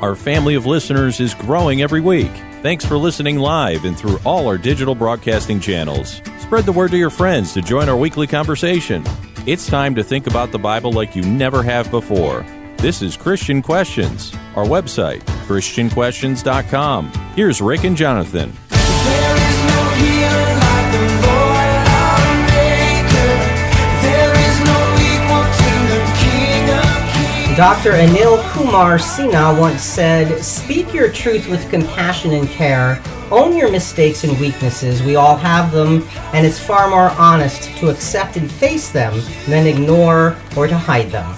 Our family of listeners is growing every week. Thanks for listening live and through all our digital broadcasting channels. Spread the word to your friends to join our weekly conversation. It's time to think about the Bible like you never have before. This is Christian Questions. Our website, ChristianQuestions.com. Here's Rick and Jonathan. There is no healer like the Lord our Maker. There is no equal to the King of Kings. Dr. Anil Kumar Sinha once said, "Speak your truth with compassion and care. Own your mistakes and weaknesses. We all have them, and it's far more honest to accept and face them than ignore or to hide them."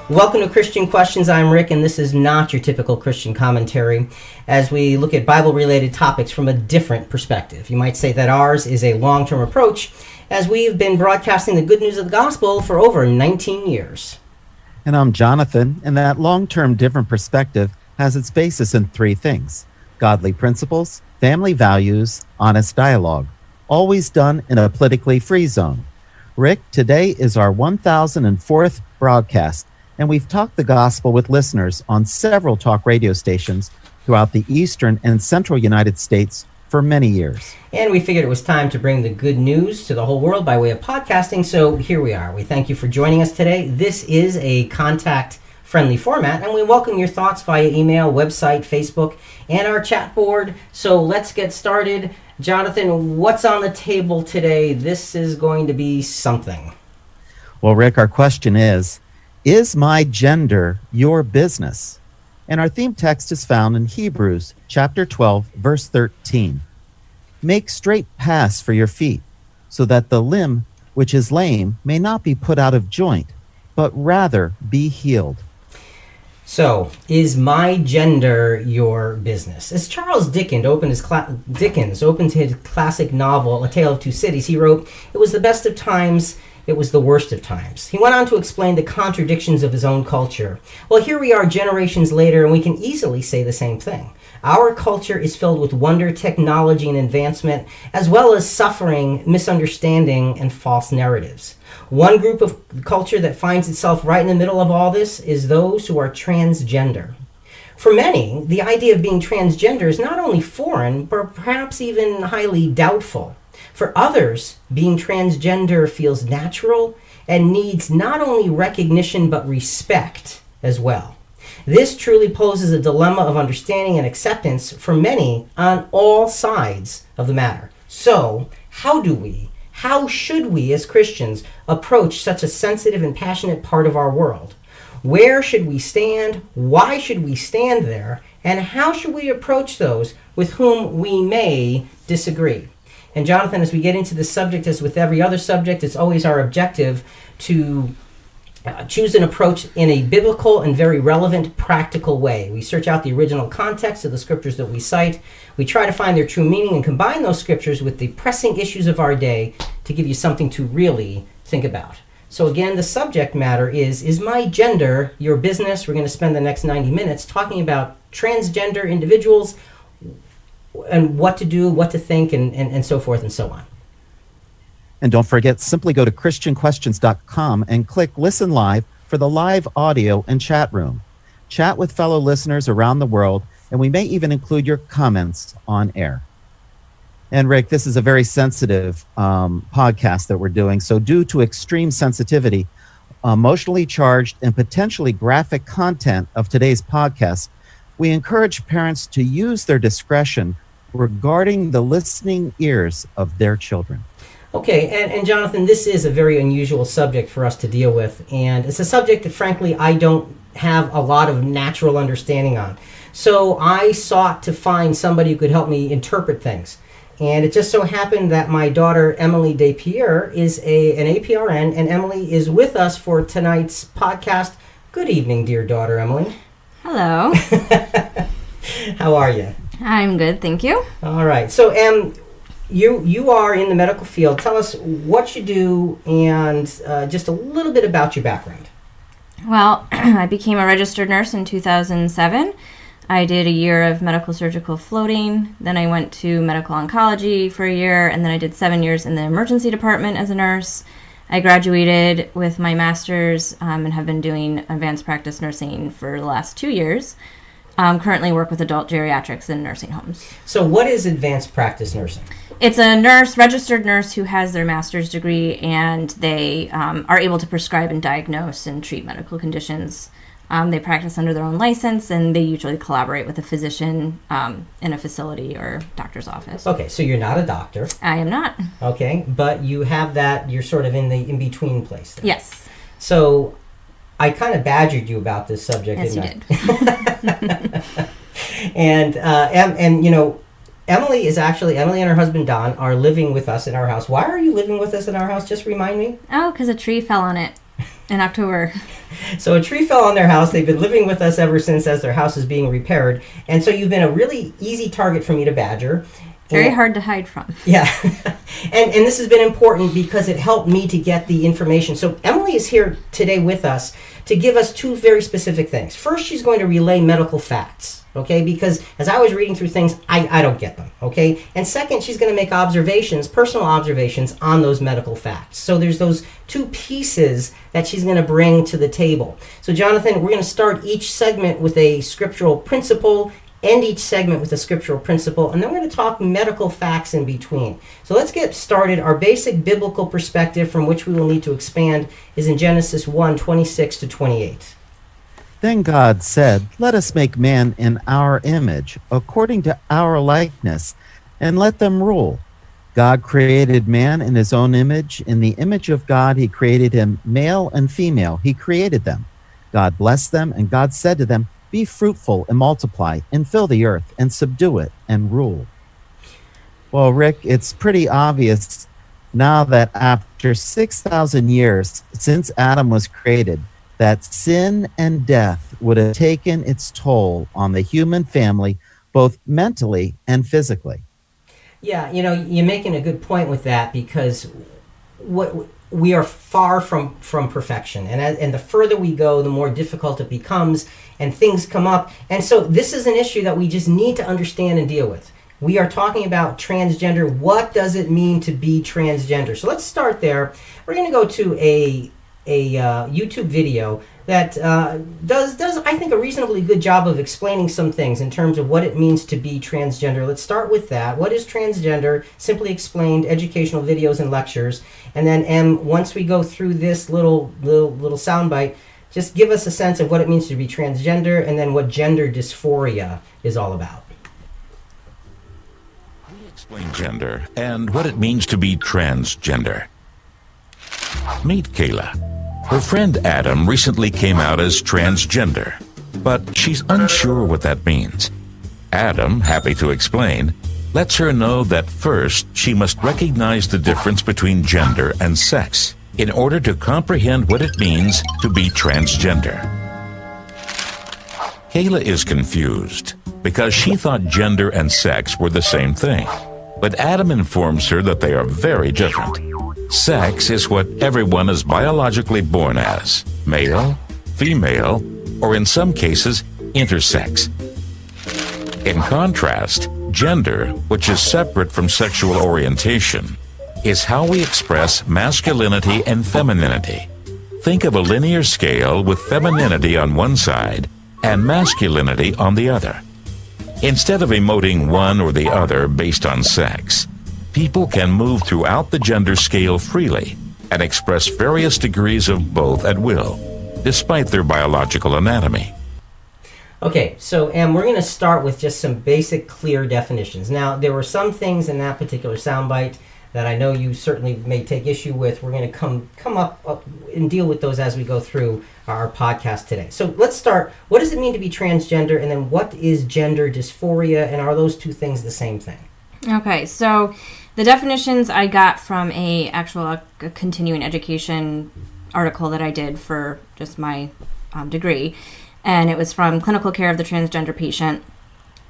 Welcome to Christian Questions. I'm Rick, and this is not your typical Christian commentary as we look at Bible-related topics from a different perspective. You might say that ours is a long-term approach as we've been broadcasting the good news of the gospel for over 19 years. And I'm Jonathan, and that long-term different perspective has its basis in three things: godly principles, family values, honest dialogue, always done in a politically free zone. Rick, today is our 1004th broadcast, and we've talked the gospel with listeners on several talk radio stations throughout the eastern and central United States for many years. And we figured it was time to bring the good news to the whole world by way of podcasting, so here we are. We thank you for joining us today. This is a contact-friendly format, and we welcome your thoughts via email, website, Facebook, and our chat board. So let's get started. Jonathan, what's on the table today? This is going to be something. Well, Rick, our question is my gender your business? And our theme text is found in Hebrews chapter 12, verse 13. Make straight paths for your feet, so that the limb which is lame may not be put out of joint, but rather be healed. So, is my gender your business? As Charles Dickens opened his classic novel, A Tale of Two Cities, he wrote, "It was the best of times, it was the worst of times." He went on to explain the contradictions of his own culture. Well, here we are generations later, and we can easily say the same thing. Our culture is filled with wonder, technology, and advancement, as well as suffering, misunderstanding, and false narratives. One group of culture that finds itself right in the middle of all this is those who are transgender. For many, the idea of being transgender is not only foreign, but perhaps even highly doubtful. For others, being transgender feels natural and needs not only recognition but respect as well. This truly poses a dilemma of understanding and acceptance for many on all sides of the matter. So, how should we as Christians approach such a sensitive and passionate part of our world? Where should we stand? Why should we stand there? And how should we approach those with whom we may disagree? And Jonathan, as we get into this subject, as with every other subject, it's always our objective to choose an approach in a biblical and very relevant, practical way. We search out the original context of the scriptures that we cite. We try to find their true meaning and combine those scriptures with the pressing issues of our day to give you something to really think about. So again, the subject matter is my gender your business? We're going to spend the next 90 minutes talking about transgender individuals and what to do, what to think, and so forth and so on. And don't forget, simply go to ChristianQuestions.com and click Listen Live for the live audio and chat room. Chat with fellow listeners around the world, and we may even include your comments on air. And Rick, this is a very sensitive podcast that we're doing. So due to extreme sensitivity, emotionally charged and potentially graphic content of today's podcast, we encourage parents to use their discretion regarding the listening ears of their children. Okay, and Jonathan, this is a very unusual subject for us to deal with, and it's a subject that, frankly, I don't have a lot of natural understanding on. So I sought to find somebody who could help me interpret things. And it just so happened that my daughter, Emily Despierre, is an APRN, and Emily is with us for tonight's podcast. Good evening, dear daughter, Emily. Hello. How are you? I'm good, thank you. All right. So, you are in the medical field. Tell us what you do and just a little bit about your background. Well, I became a registered nurse in 2007. I did a year of medical surgical floating. Then I went to medical oncology for a year, and then I did 7 years in the emergency department as a nurse. I graduated with my master's and have been doing advanced practice nursing for the last 2 years. Currently work with adult geriatrics in nursing homes. So what is advanced practice nursing? It's a registered nurse who has their master's degree, and they are able to prescribe and diagnose and treat medical conditions. They practice under their own license, and they usually collaborate with a physician in a facility or doctor's office. Okay, so you're not a doctor. I am not. Okay, but you have that, you're sort of in the in-between place there. Yes. So I kind of badgered you about this subject, Yes, you didn't did. I? and you know, Emily and her husband Don are living with us in our house. Why are you living with us in our house? Just remind me. Oh, because a tree fell on it in October. So a tree fell on their house. They've been living with us ever since, as their house is being repaired. And so you've been a really easy target for me to badger. Very hard to hide from. Yeah. and this has been important because it helped me to get the information. So Emily is here today with us to give us two very specific things. First, she's going to relay medical facts, okay? Because as I was reading through things, I don't get them, okay? And second, she's going to make observations, personal observations on those medical facts. So there's those two pieces that she's going to bring to the table. So Jonathan, we're going to start each segment with a scriptural principle, end each segment with a scriptural principle, and then we're going to talk medical facts in between. So let's get started. Our basic biblical perspective from which we will need to expand is in Genesis 1:26 to 28. Then God said, "Let us make man in our image, according to our likeness, and let them rule." God created man in his own image. In the image of God, he created him, male and female. He created them. God blessed them, and God said to them, "Be fruitful and multiply, and fill the earth, and subdue it, and rule." Well, Rick, it's pretty obvious now that after 6,000 years since Adam was created, that sin and death would have taken its toll on the human family, both mentally and physically. Yeah, you know, you're making a good point with that, because what we are far from perfection, and the further we go, the more difficult it becomes, and things come up. And so this is an issue that we just need to understand and deal with. We are talking about transgender. What does it mean to be transgender? So let's start there. We're going to go to a YouTube video that does I think a reasonably good job of explaining some things in terms of what it means to be transgender. Let's start with that. What is transgender? Simply explained, educational videos and lectures. And then once we go through this little soundbite, just give us a sense of what it means to be transgender, and then what gender dysphoria is all about. Explain gender and what it means to be transgender. Meet Kayla. Her friend Adam recently came out as transgender, but she's unsure what that means. Adam, happy to explain, lets her know that first she must recognize the difference between gender and sex in order to comprehend what it means to be transgender. Kayla is confused because she thought gender and sex were the same thing, but Adam informs her that they are very different. Sex is what everyone is biologically born as, male, female, or in some cases, intersex. In contrast, gender, which is separate from sexual orientation, is how we express masculinity and femininity. Think of a linear scale with femininity on one side and masculinity on the other. Instead of emoting one or the other based on sex, people can move throughout the gender scale freely and express various degrees of both at will, despite their biological anatomy. Okay, so we're going to start with just some basic, clear definitions. Now, there were some things in that particular soundbite that I know you certainly may take issue with. We're going to come up and deal with those as we go through our podcast today. So let's start. What does it mean to be transgender, and then what is gender dysphoria, and are those two things the same thing? Okay, so the definitions I got from a continuing education article that I did for just my degree, and it was from Clinical Care of the Transgender Patient,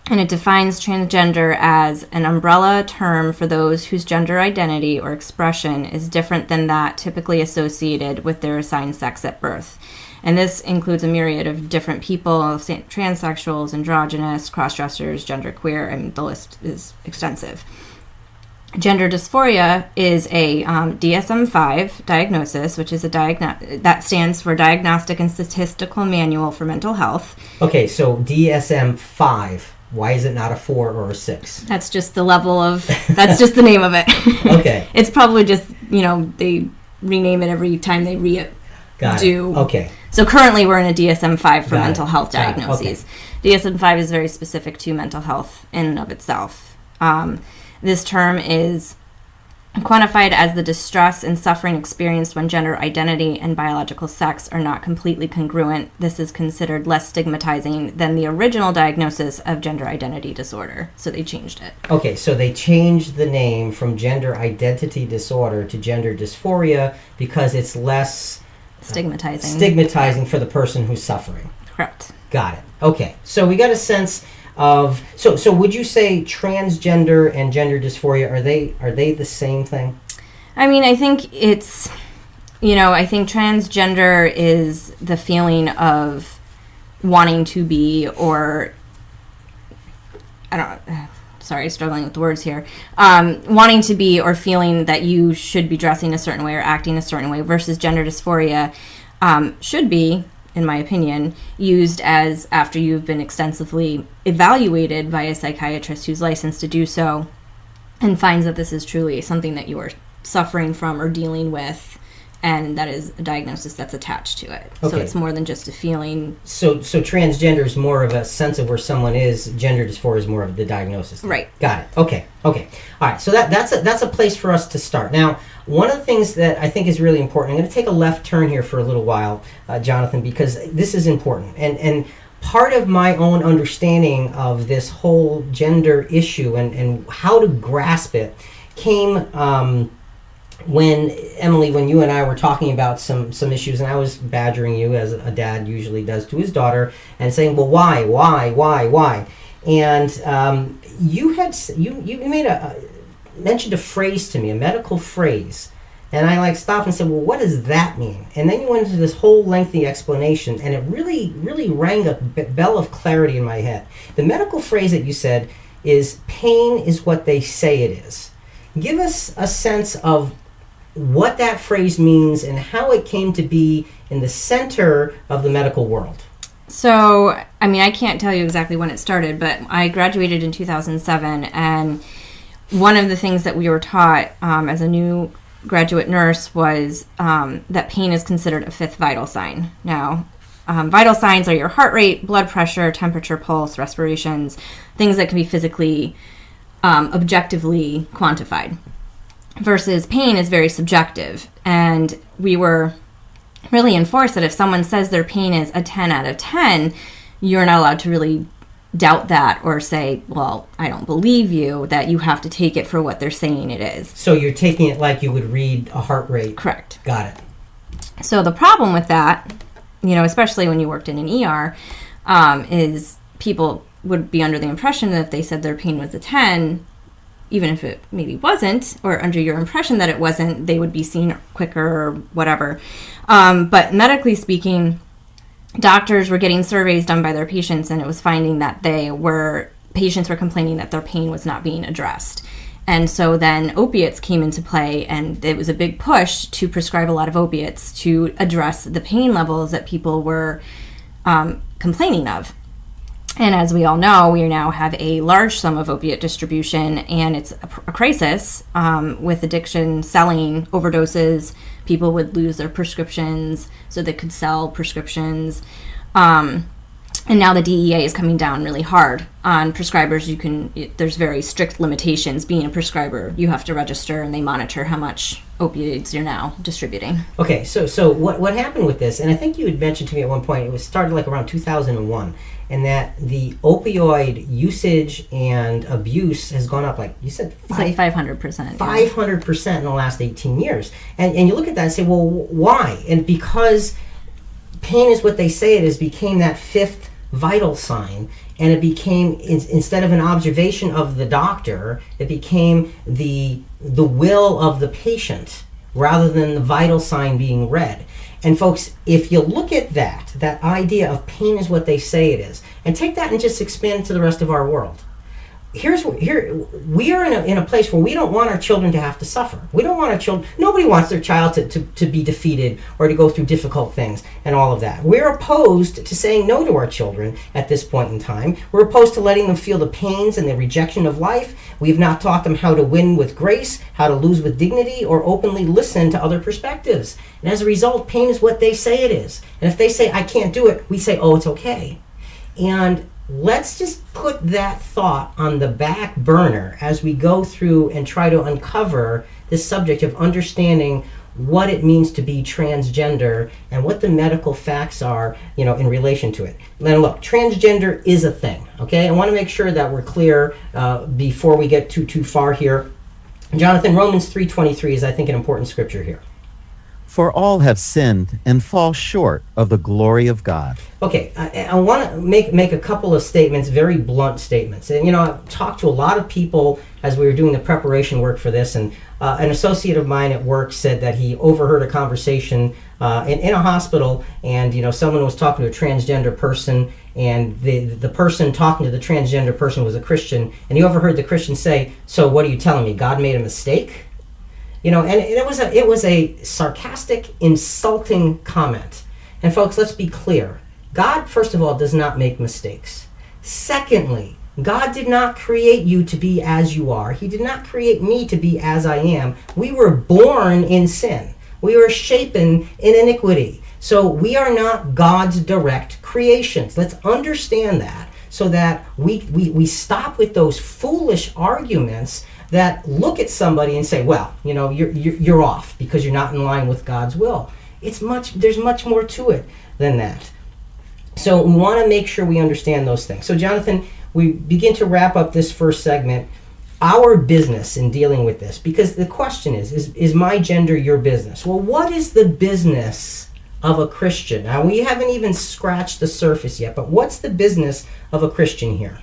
and it defines transgender as an umbrella term for those whose gender identity or expression is different than that typically associated with their assigned sex at birth. And this includes a myriad of different people: transsexuals, androgynous, cross-dressers, genderqueer, and the list is extensive. Gender dysphoria is a DSM-5 diagnosis, which is that stands for Diagnostic and Statistical Manual for Mental Health. Okay, so DSM-5. Why is it not a 4 or a 6? That's just the level of, that's just the name of it. Okay. It's probably just, they rename it every time they Got it. Okay. So currently we're in a DSM-5 for Got mental it. health Got it. diagnoses. DSM-5 is very specific to mental health in and of itself. This term is quantified as the distress and suffering experienced when gender identity and biological sex are not completely congruent. This is considered less stigmatizing than the original diagnosis of gender identity disorder. So they changed it. Okay, so they changed the name from gender identity disorder to gender dysphoria because it's less stigmatizing for the person who's suffering. Correct. Got it. Okay, so we got a sense of so would you say transgender and gender dysphoria are they the same thing? I mean, I think it's I think transgender is the feeling of wanting to be, or struggling with the words here, wanting to be or feeling that you should be dressing a certain way or acting a certain way, versus gender dysphoria should be, in my opinion, used as after you've been extensively evaluated by a psychiatrist who's licensed to do so and finds that this is truly something that you are suffering from or dealing with, and that is a diagnosis that's attached to it. Okay. So it's more than just a feeling. So transgender is more of a sense of where someone is. Gender dysphoria is more of the diagnosis. Right. Got it. Okay. All right. So that's a place for us to start. Now, one of the things that I think is really important, I'm going to take a left turn here for a little while, Jonathan, because this is important. And part of my own understanding of this whole gender issue and how to grasp it came when you and I were talking about some issues, and I was badgering you, as a dad usually does to his daughter, and saying, well, why? And you mentioned a phrase to me, a medical phrase, and I stopped and said, well, what does that mean? And then you went into this whole lengthy explanation, and it really rang a bell of clarity in my head. The medical phrase that you said is, pain is what they say it is. Give us a sense of what that phrase means and how it came to be in the center of the medical world. So, I mean, I can't tell you exactly when it started, but I graduated in 2007, and one of the things that we were taught as a new graduate nurse was that pain is considered a fifth vital sign. Now, vital signs are your heart rate, blood pressure, temperature, pulse, respirations, things that can be physically, objectively quantified. Versus pain is very subjective, and we were really enforced that if someone says their pain is a 10 out of 10, you're not allowed to really doubt that or say, well, I don't believe you, that you have to take it for what they're saying it is. So you're taking it like you would read a heart rate. Correct. Got it. So the problem with that, especially when you worked in an ER, is people would be under the impression that if they said their pain was a 10, even if it maybe wasn't, or under your impression that it wasn't, they would be seen quicker or whatever. But medically speaking, doctors were getting surveys done by their patients, and it was finding that patients were complaining that their pain was not being addressed. And so then opiates came into play, and it was a big push to prescribe a lot of opiates to address the pain levels that people were complaining of. And as we all know, we now have a large sum of opiate distribution, and it's a crisis with addiction, selling, overdoses. People would lose their prescriptions so they could sell prescriptions. And now the DEA is coming down really hard on prescribers. There's very strict limitations. Being a prescriber, you have to register, and they monitor how much opioids you're now distributing. Okay, so what happened with this, and I think you had mentioned to me at one point, it was started around 2001, and that the opioid usage and abuse has gone up, you said, it's like 500%. 500% in the last 18 years. And you look at that and say, well, why? And because pain is what they say it is became that fifth vital sign, and it became, instead of an observation of the doctor, it became the will of the patient rather than the vital sign being read. And folks, if you look at that idea of pain is what they say it is, and take that and just expand it to the rest of our world. we are in a place where we don't want our children to have to suffer. We don't want our children. Nobody wants their child to be defeated or to go through difficult things and all of that. We're opposed to saying no to our children at this point in time. We're opposed to letting them feel the pains and the rejection of life. We've not taught them how to win with grace, how to lose with dignity, or openly listen to other perspectives. And as a result, pain is what they say it is. And if they say, I can't do it, we say, oh, it's okay. And let's just put that thought on the back burner as we go through and try to uncover this subject of understanding what it means to be transgender and what the medical facts are, in relation to it. Now look, transgender is a thing, okay? I want to make sure that we're clear before we get too far here. Jonathan, Romans 3:23 is, I think, an important scripture here. For all have sinned and fall short of the glory of God. Okay, I want to make a couple of statements, very blunt statements. And, I've talked to a lot of people as we were doing the preparation work for this, and an associate of mine at work said that he overheard a conversation in a hospital, and, someone was talking to a transgender person, and the person talking to the transgender person was a Christian, and he overheard the Christian say, so what are you telling me, God made a mistake? And it was a sarcastic, insulting comment. And folks, let's be clear. God, first of all, does not make mistakes. Secondly, God did not create you to be as you are. He did not create me to be as I am. We were born in sin. We were shapen in iniquity. So we are not God's direct creations. Let's understand that so that we stop with those foolish arguments that look at somebody and say, well, you're off because you're not in line with God's will. There's much more to it than that. So we want to make sure we understand those things. So Jonathan, we begin to wrap up this first segment, our business in dealing with this, because the question is my gender your business? Well, what is the business of a Christian? Now, we haven't even scratched the surface yet, but what's the business of a Christian here?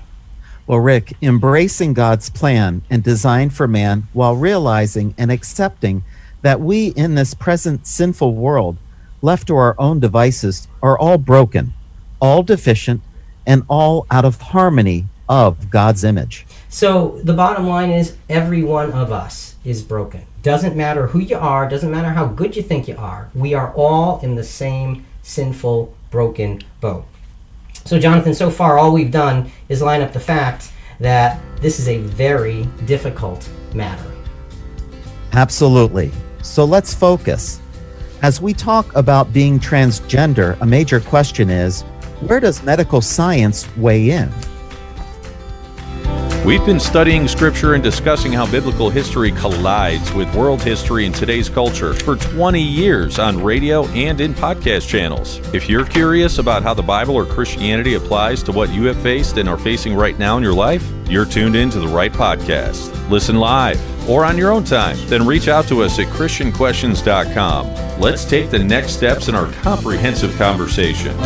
Well, Rick, embracing God's plan and design for man while realizing and accepting that we in this present sinful world, left to our own devices, are all broken, all deficient, and all out of harmony of God's image. So the bottom line is every one of us is broken. Doesn't matter who you are, doesn't matter how good you think you are. We are all in the same sinful, broken boat. So Jonathan, so far all we've done is line up the fact that this is a very difficult matter. Absolutely. So let's focus. As we talk about being transgender, a major question is, where does medical science weigh in? We've been studying Scripture and discussing how biblical history collides with world history and today's culture for 20 years on radio and in podcast channels. If you're curious about how the Bible or Christianity applies to what you have faced and are facing right now in your life, you're tuned in to the right podcast. Listen live or on your own time, then reach out to us at ChristianQuestions.com. Let's take the next steps in our comprehensive conversation.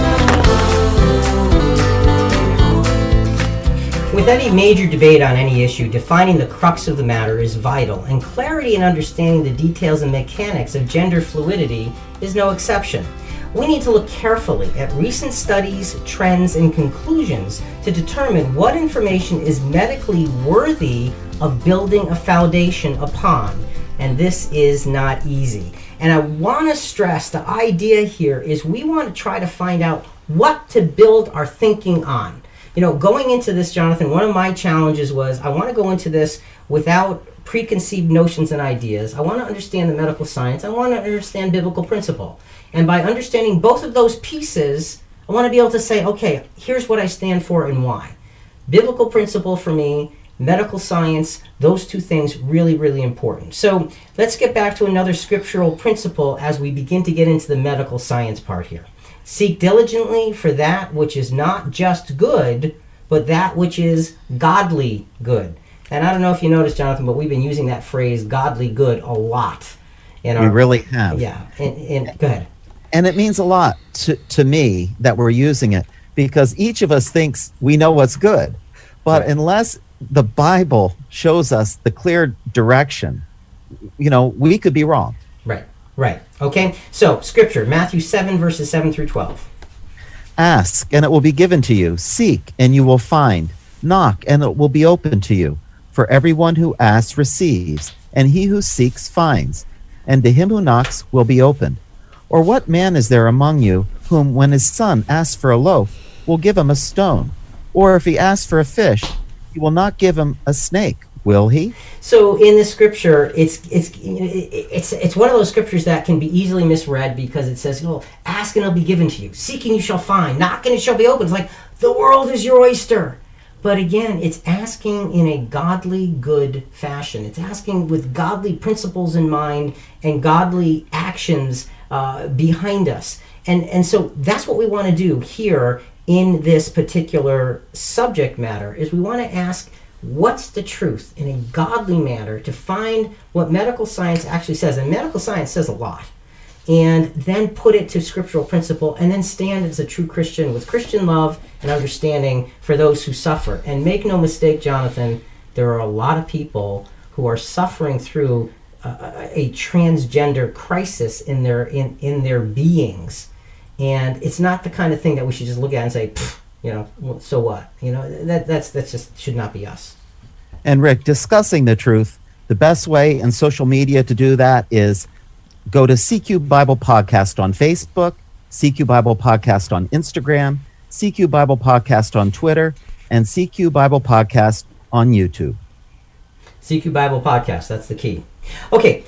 With any major debate on any issue, defining the crux of the matter is vital, and clarity in understanding the details and mechanics of gender fluidity is no exception. We need to look carefully at recent studies, trends, and conclusions to determine what information is medically worthy of building a foundation upon, and this is not easy. And I want to stress the idea here is we want to try to find out what to build our thinking on. Going into this, Jonathan, one of my challenges was I want to go into this without preconceived notions and ideas. I want to understand the medical science. I want to understand biblical principle. And by understanding both of those pieces, I want to be able to say, okay, here's what I stand for and why. Biblical principle for me, medical science, those two things really, really important. So let's get back to another scriptural principle as we begin to get into the medical science part here. Seek diligently for that which is not just good, but that which is godly good. And I don't know if you noticed, Jonathan, but we've been using that phrase, godly good, a lot. We really have. Yeah, and go ahead. And it means a lot to me that we're using it, because each of us thinks we know what's good. But Right. Unless the Bible shows us the clear direction, we could be wrong. Right. Okay, so Scripture, Matthew 7, verses 7 through 12. Ask, and it will be given to you. Seek, and you will find. Knock, and it will be open to you. For everyone who asks receives, and he who seeks finds, and to him who knocks will be opened. Or what man is there among you whom, when his son asks for a loaf, will give him a stone? Or if he asks for a fish, he will not give him a snake, will he? So in the scripture, it's one of those scriptures that can be easily misread because it says, ask and it'll be given to you. Seek and you shall find. Knock and it shall be opened. It's like the world is your oyster. But again, it's asking in a godly, good fashion. It's asking with godly principles in mind and godly actions behind us. And so that's what we want to do here in this particular subject matter, is we want to ask, what's the truth in a godly manner to find what medical science actually says. And medical science says a lot. And then put it to scriptural principle, and then stand as a true Christian with Christian love and understanding for those who suffer. And make no mistake, Jonathan, there are a lot of people who are suffering through a transgender crisis in their beings. And it's not the kind of thing that we should just look at and say, so what? That's just should not be us. And Rick, discussing the truth, the best way in social media to do that is go to CQ Bible Podcast on Facebook, CQ Bible Podcast on Instagram, CQ Bible Podcast on Twitter, and CQ Bible Podcast on YouTube. CQ Bible Podcast, that's the key. Okay,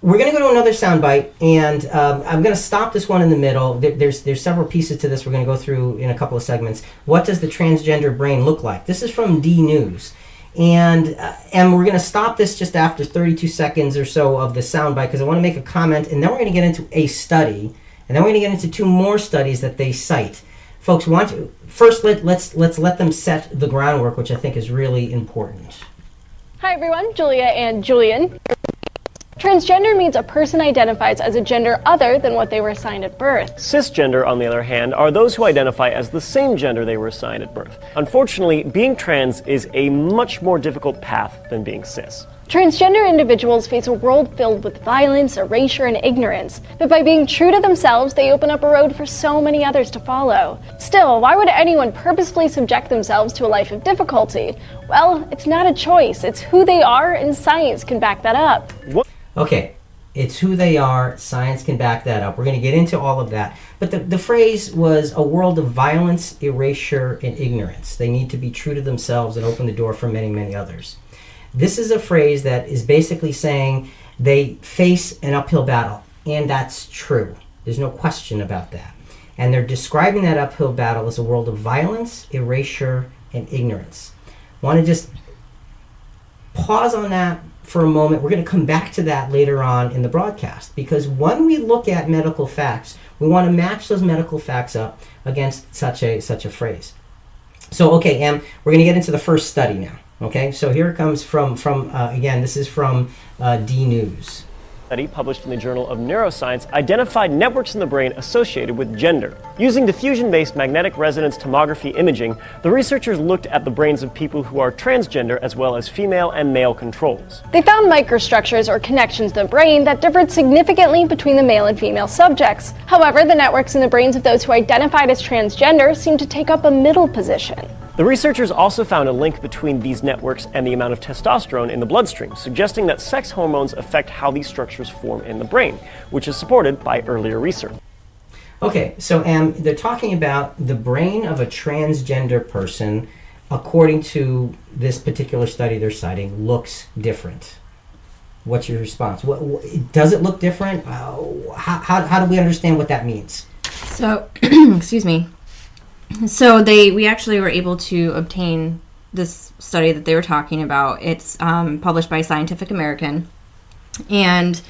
we're going to go to another soundbite, and I'm going to stop this one in the middle. There's several pieces to this we're going to go through in a couple of segments. What does the transgender brain look like? This is from D News. And we're going to stop this just after 32 seconds or so of the soundbite because I want to make a comment, and then we're going to get into a study, and then we're going to get into two more studies that they cite. Folks, let's let them set the groundwork, which I think is really important. Hi everyone, Julia and Julian. Transgender means a person identifies as a gender other than what they were assigned at birth. Cisgender, on the other hand, are those who identify as the same gender they were assigned at birth. Unfortunately, being trans is a much more difficult path than being cis. Transgender individuals face a world filled with violence, erasure, and ignorance. But by being true to themselves, they open up a road for so many others to follow. Still, why would anyone purposefully subject themselves to a life of difficulty? Well, it's not a choice. It's who they are, and science can back that up. Okay, it's who they are. Science can back that up. We're going to get into all of that. But the phrase was a world of violence, erasure, and ignorance. They need to be true to themselves and open the door for many, many others. This is a phrase that is basically saying they face an uphill battle, and that's true. There's no question about that. And they're describing that uphill battle as a world of violence, erasure, and ignorance. I want to just pause on that for a moment. We're going to come back to that later on in the broadcast, because when we look at medical facts, we want to match those medical facts up against such a phrase. So, okay, we're going to get into the first study now. Okay, so here it comes from again, this is from D News. Study published in the Journal of Neuroscience identified networks in the brain associated with gender. Using diffusion-based magnetic resonance tomography imaging, the researchers looked at the brains of people who are transgender as well as female and male controls. They found microstructures or connections in the brain that differed significantly between the male and female subjects. However, the networks in the brains of those who identified as transgender seemed to take up a middle position. The researchers also found a link between these networks and the amount of testosterone in the bloodstream, suggesting that sex hormones affect how these structures form in the brain, which is supported by earlier research. Okay, so they're talking about the brain of a transgender person, according to this particular study they're citing, looks different. What's your response? Does it look different? How do we understand what that means? So, excuse me. So we actually were able to obtain this study that they were talking about. It's published by Scientific American. And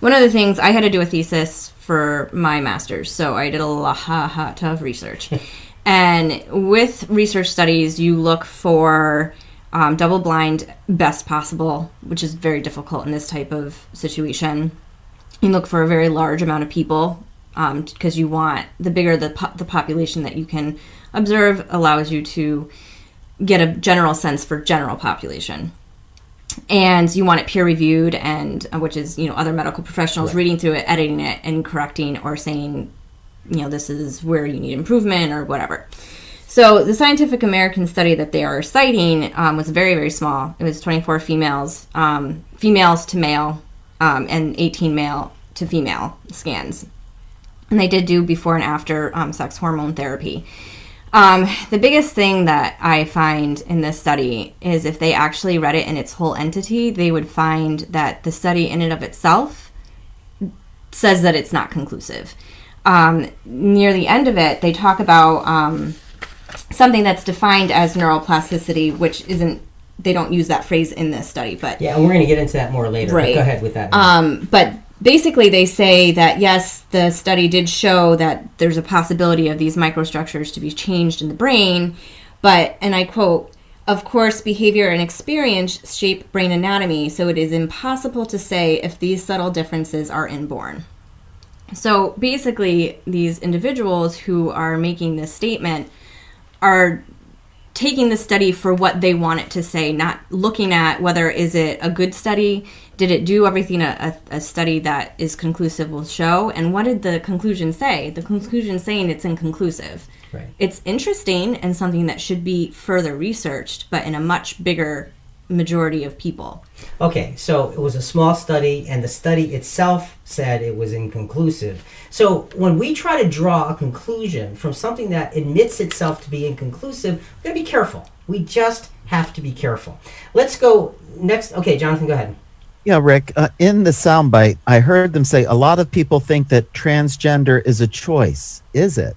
one of the things, I had to do a thesis for my master's, so I did a lot of research. And with research studies, you look for double-blind best possible, which is very difficult in this type of situation. You look for a very large amount of people, because you want, the bigger the population that you can observe allows you to get a general sense for general population. And you want it peer reviewed, and which is, other medical professionals reading through it, editing it, and correcting or saying, this is where you need improvement or whatever. So the Scientific American study that they are citing was very, very small. It was 24 females, females to male, and 18 male to female scans. And they did do before and after sex hormone therapy. The biggest thing that I find in this study is if they actually read it in its whole entity, they would find that the study in and of itself says that it's not conclusive. Near the end of it, they talk about something that's defined as neuroplasticity, which isn't, they don't use that phrase in this study, but... Yeah, and we're going to get into that more later. Right. But go ahead with that. But basically they say that, yes, the study did show that there's a possibility of these microstructures to be changed in the brain, but, and I quote, "Of course, behavior and experience shape brain anatomy, so it is impossible to say if these subtle differences are inborn." So basically, these individuals who are making this statement are taking the study for what they want it to say, not looking at whether is it a good study, did it do everything a study that is conclusive will show, and what did the conclusion say? The conclusion saying it's inconclusive. Right. It's interesting and something that should be further researched, but in a much bigger majority of people. Okay, so it was a small study, and the study itself said it was inconclusive. So when we try to draw a conclusion from something that admits itself to be inconclusive, we've got to be careful. We just have to be careful. Let's go next. Okay, Jonathan, go ahead. Yeah, Rick, in the soundbite, I heard them say a lot of people think that transgender is a choice. Is it?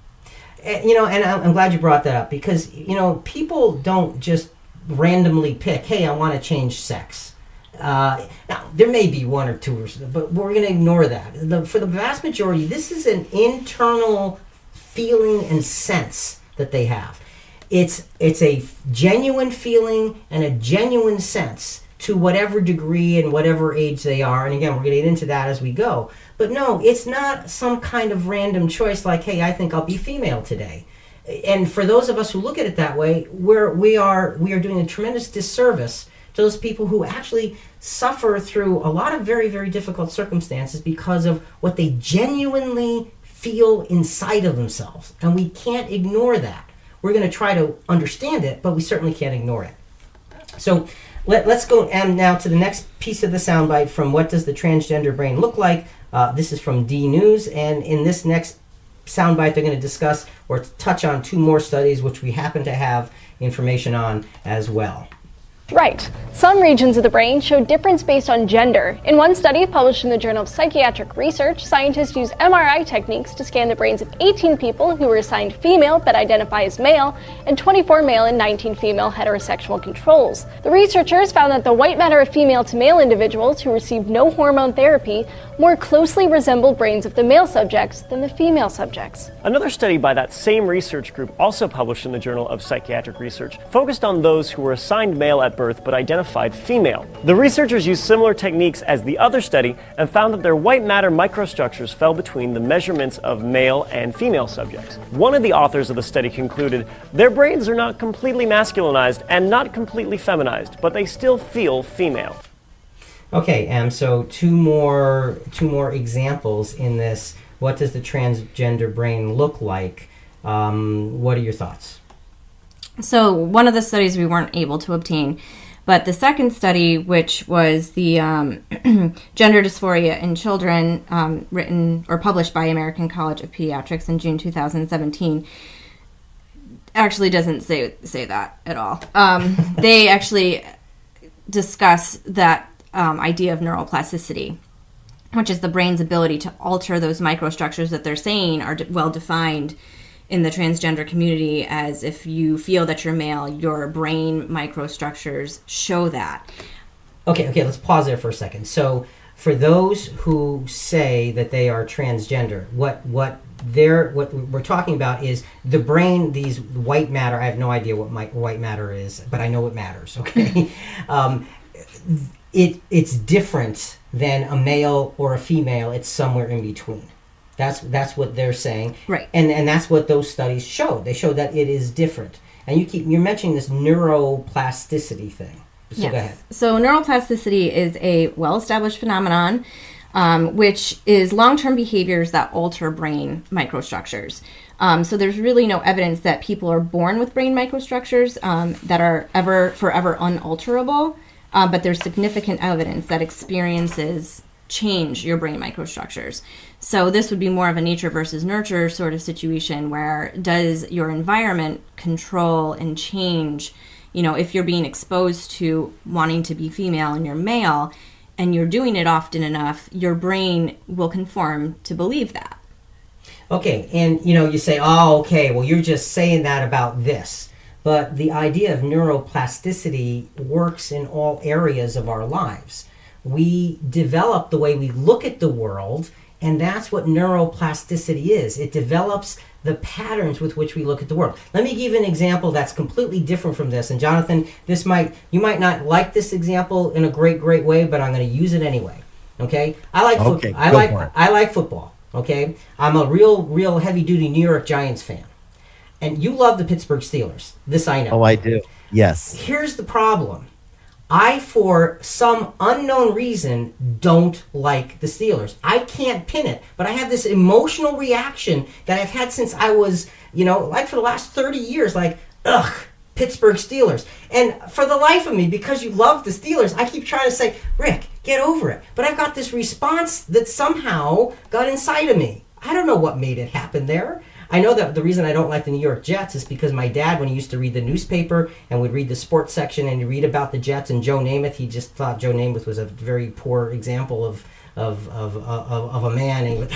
You know, and I'm glad you brought that up because, you know, people don't just randomly pick, hey, I want to change sex. Now, there may be one or two, but we're going to ignore that. For the vast majority, this is an internal feeling and sense that they have. It's a genuine feeling and a genuine sense to whatever degree and whatever age they are. And again, we're going to get into that as we go. But no, it's not some kind of random choice like, hey, I think I'll be female today. And for those of us who look at it that way, we are doing a tremendous disservice to those people who actually suffer through a lot of very, very difficult circumstances because of what they genuinely feel inside of themselves. And we can't ignore that. We're going to try to understand it, but we certainly can't ignore it. So let's go now to the next piece of the soundbite from What Does the Transgender Brain Look Like? This is from D News, and in this next soundbite they're going to discuss or touch on two more studies which we happen to have information on as well. Right. Some regions of the brain show difference based on gender. In one study published in the Journal of Psychiatric Research, scientists used MRI techniques to scan the brains of 18 people who were assigned female but identify as male, and 24 male and 19 female heterosexual controls. The researchers found that the white matter of female to male individuals who received no hormone therapy more closely resembled brains of the male subjects than the female subjects. Another study by that same research group, also published in the Journal of Psychiatric Research, focused on those who were assigned male at birth but identified female. The researchers used similar techniques as the other study and found that their white matter microstructures fell between the measurements of male and female subjects. One of the authors of the study concluded their brains are not completely masculinized and not completely feminized, but they still feel female. Okay, so two more examples in this. What does the transgender brain look like? What are your thoughts? So one of the studies we weren't able to obtain, but the second study, which was the gender dysphoria in children, written or published by American College of Pediatrics in June 2017, actually doesn't say that at all. They actually discuss that idea of neuroplasticity, which is the brain's ability to alter those microstructures that they're saying are well defined in the transgender community, as if you feel that you're male, your brain microstructures show that. Okay, let's pause there for a second. So for those who say that they are transgender, what we're talking about is the brain, these white matter. I have no idea what white matter is, but I know it matters, okay? It's different than a male or a female. It's somewhere in between. That's what they're saying, right? And that's what those studies show. They show that it is different. And you're mentioning this neuroplasticity thing. So yes. Go ahead. So neuroplasticity is a well-established phenomenon, which is long-term behaviors that alter brain microstructures. So there's really no evidence that people are born with brain microstructures that are forever unalterable, but there's significant evidence that experiences change your brain microstructures. So this would be more of a nature versus nurture sort of situation, where does your environment control and change, if you're being exposed to wanting to be female and you're male, and you're doing it often enough, your brain will conform to believe that. Okay, and you say, oh, okay, well, you're just saying that about this. But the idea of neuroplasticity works in all areas of our lives. We develop the way we look at the world, and that's what neuroplasticity is. It develops the patterns with which we look at the world. Let me give you an example that's completely different from this. And Jonathan, you might not like this example in a great way, but I'm going to use it anyway. Okay? I like football. Okay? I'm a real heavy-duty New York Giants fan. And you love the Pittsburgh Steelers. This I know. Oh, I do. Yes. Here's the problem. I, for some unknown reason, don't like the Steelers. I can't pin it, but I have this emotional reaction that I've had since I was, like for the last 30 years, like, ugh, Pittsburgh Steelers. And for the life of me, because you love the Steelers, I keep trying to say, Rick, get over it. But I've got this response that somehow got inside of me. I don't know what made it happen there. I know that the reason I don't like the New York Jets is because my dad, when he used to read the newspaper and would read the sports section and he'd read about the Jets and Joe Namath, he just thought Joe Namath was a very poor example of a man, and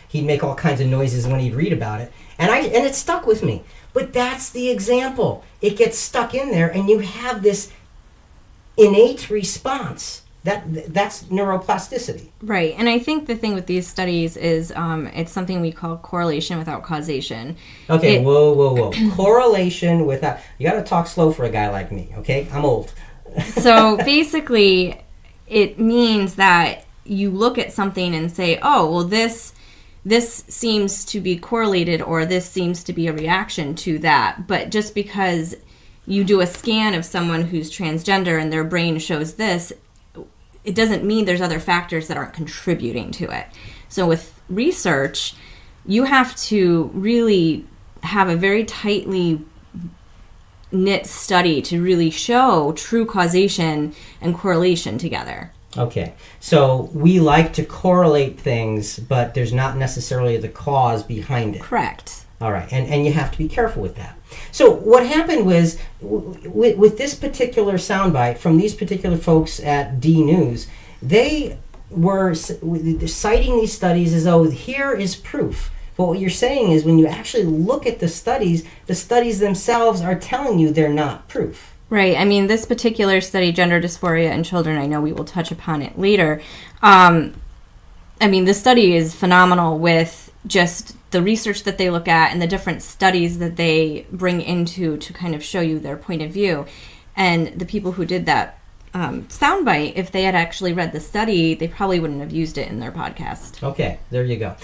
he'd make all kinds of noises when he'd read about it, and it stuck with me. But that's the example. It gets stuck in there, and you have this innate response. That's neuroplasticity. Right. And I think the thing with these studies is it's something we call correlation without causation. Okay, whoa. Correlation without... You got to talk slow for a guy like me, okay? I'm old. So basically, it means that you look at something and say, oh, well, this seems to be correlated, or this seems to be a reaction to that. But just because you do a scan of someone who's transgender and their brain shows this, it doesn't mean there's other factors that aren't contributing to it. So with research, you have to really have a very tightly knit study to really show true causation and correlation together. Okay, so we like to correlate things, but there's not necessarily the cause behind it. Correct. All right, and you have to be careful with that. So what happened was, with this particular soundbite from these particular folks at D News, they were citing these studies as though here is proof. But what you're saying is when you actually look at the studies themselves are telling you they're not proof. Right. I mean, this particular study, gender dysphoria in children, I know we will touch upon it later. I mean, the study is phenomenal with just the research that they look at and the different studies that they bring into to kind of show you their point of view. And the people who did that soundbite, if they had actually read the study, they probably wouldn't have used it in their podcast. Okay, there you go.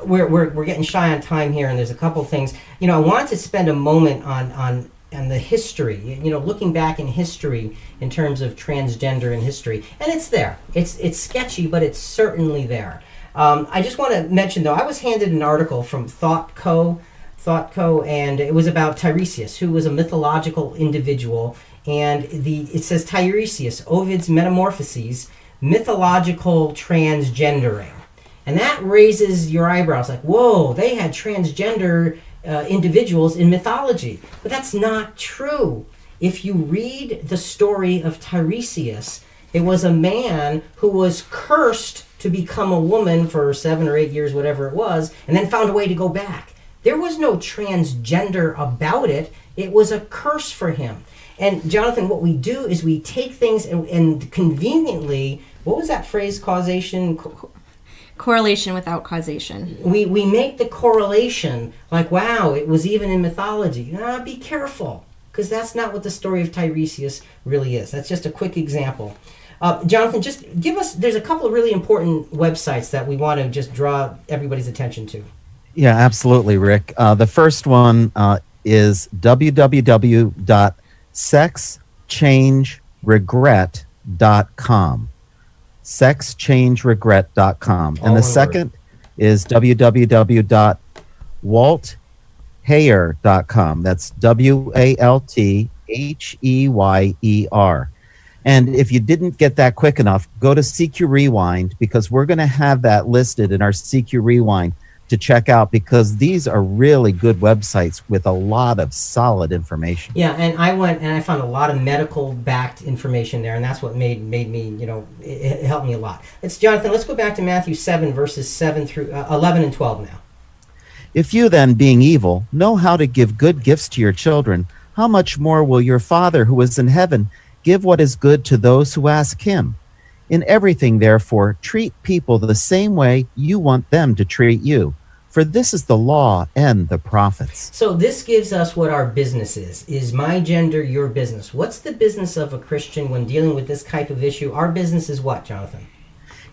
We're getting shy on time here, and there's a couple of things. I wanted to spend a moment on the history, looking back in history in terms of transgender in history. And it's there. It's sketchy, but it's certainly there. I just want to mention, though, I was handed an article from ThoughtCo, and it was about Tiresias, who was a mythological individual. And it says Tiresias, Ovid's Metamorphoses, mythological transgendering. And that raises your eyebrows, like, whoa, they had transgender individuals in mythology. But that's not true. If you read the story of Tiresias, it was a man who was cursed to become a woman for 7 or 8 years, whatever it was, and then found a way to go back. There was no transgender about it. It was a curse for him. And Jonathan, what we do is we take things and conveniently, what was that phrase, causation? Correlation without causation. We make the correlation like, wow, it was even in mythology. Be careful, because that's not what the story of Tiresias really is. That's just a quick example. Jonathan, just give us, there's a couple of really important websites that we want to just draw everybody's attention to. Yeah, absolutely, Rick. The first one is www.sexchangeregret.com. Sexchangeregret.com. And the second is www.waltdisney.com. waltheyer.com. That's WALTHEYER. And if you didn't get that quick enough, go to CQ Rewind, because we're going to have that listed in our CQ Rewind to check out, because these are really good websites with a lot of solid information. Yeah, and I went and I found a lot of medical-backed information there, and that's what made me, it helped me a lot. It's Jonathan. Let's go back to Matthew 7, verses 7 through 11 and 12 now. If you then, being evil, know how to give good gifts to your children, how much more will your Father who is in heaven give what is good to those who ask him? In everything, therefore, treat people the same way you want them to treat you, for this is the law and the prophets. So this gives us what our business is. Is my gender your business? What's the business of a Christian when dealing with this type of issue? Our business is what, Jonathan?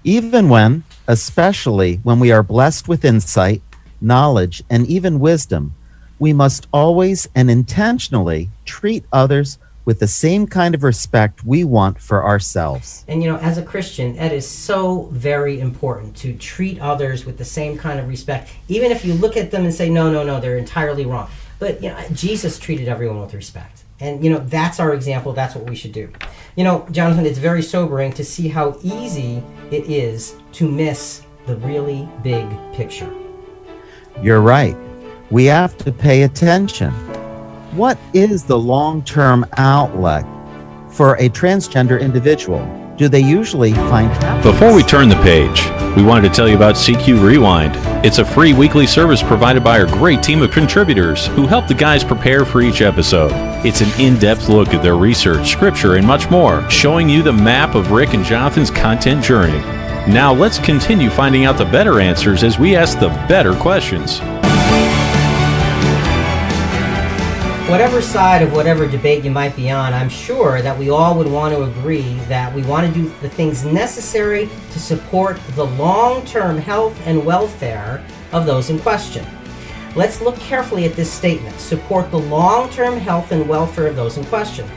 Even when, especially when we are blessed with insight, knowledge, and even wisdom, we must always and intentionally treat others with the same kind of respect we want for ourselves. And as a Christian, that is so very important, to treat others with the same kind of respect, even if you look at them and say, no, they're entirely wrong. But Jesus treated everyone with respect. And that's our example. That's what we should do. Jonathan, it's very sobering to see how easy it is to miss the really big picture. You're right. We have to pay attention. What is the long-term outlook for a transgender individual? Do they usually find happiness? Before we turn the page, we wanted to tell you about CQ Rewind. It's a free weekly service provided by our great team of contributors who help the guys prepare for each episode. It's an in-depth look at their research, scripture, and much more, showing you the map of Rick and Jonathan's content journey. Now let's continue finding out the better answers as we ask the better questions. Whatever side of whatever debate you might be on, I'm sure that we all would want to agree that we want to do the things necessary to support the long-term health and welfare of those in question. Let's look carefully at this statement: support the long-term health and welfare of those in question.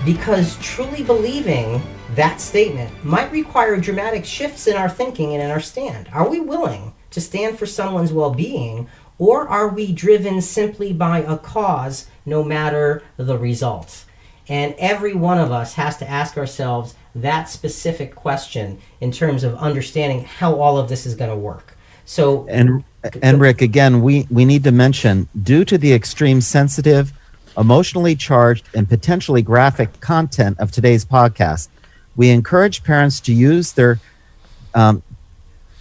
Because truly believing that statement might require dramatic shifts in our thinking and in our stand. Are we willing to stand for someone's well-being, or are we driven simply by a cause, no matter the results? And every one of us has to ask ourselves that specific question in terms of understanding how all of this is going to work. So, and Rick, again, we need to mention, due to the extreme sensitive, emotionally charged, and potentially graphic content of today's podcast, we encourage parents to use their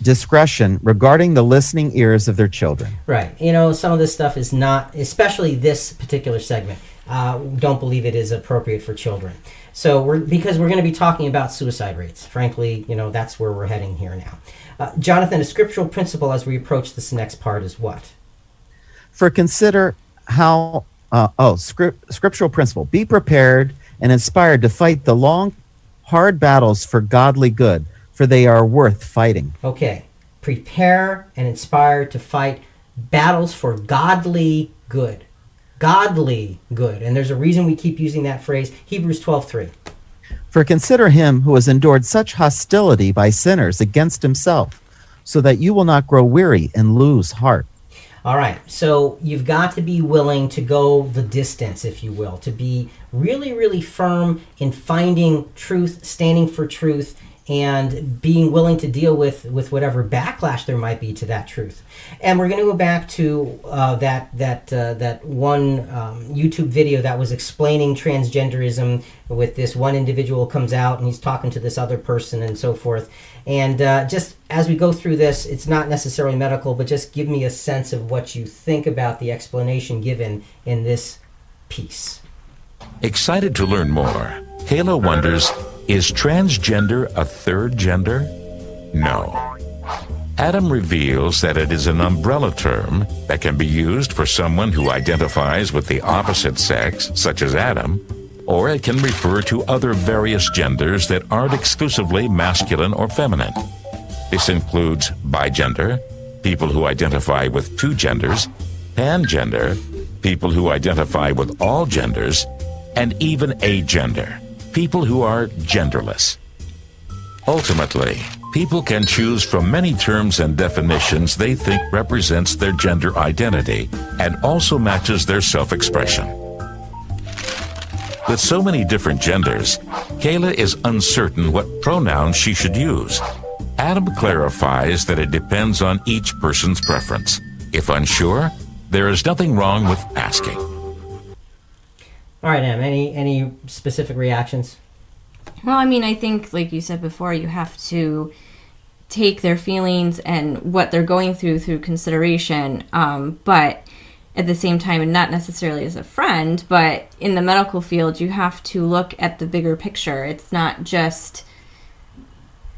discretion regarding the listening ears of their children. Right. Some of this stuff is not, especially this particular segment, don't believe it is appropriate for children. So because we're going to be talking about suicide rates. Frankly, that's where we're heading here now. Jonathan, a scriptural principle as we approach this next part is what? Consider how, scriptural principle. Be prepared and inspired to fight the long, hard battles for godly good, for they are worth fighting. Okay. Prepare and inspire to fight battles for godly good. Godly good. And there's a reason we keep using that phrase, Hebrews 12:3. For consider him who has endured such hostility by sinners against himself, so that you will not grow weary and lose heart. All right, so you've got to be willing to go the distance, if you will, to be really, really firm in finding truth, standing for truth, and being willing to deal with whatever backlash there might be to that truth. And we're going to go back to that one YouTube video that was explaining transgenderism, with this one individual comes out and he's talking to this other person and so forth. And just as we go through this, it's not necessarily medical, but just give me a sense of what you think about the explanation given in this piece. Excited to learn more? Halo wonders, is transgender a third gender? No. Adam reveals that it is an umbrella term that can be used for someone who identifies with the opposite sex, such as Adam, or it can refer to other various genders that aren't exclusively masculine or feminine. This includes bigender, people who identify with two genders, pangender, people who identify with all genders, and even agender, people who are genderless. Ultimately, People can choose from many terms and definitions they think represents their gender identity and also matches their self-expression. With so many different genders, Kayla is uncertain what pronouns she should use. Adam clarifies that it depends on each person's preference. If unsure, there is nothing wrong with asking. All right, Em, any specific reactions? Well, I mean, I think, like you said before, you have to take their feelings and what they're going through consideration, but at the same time, and not necessarily as a friend, but in the medical field, you have to look at the bigger picture. It's not just,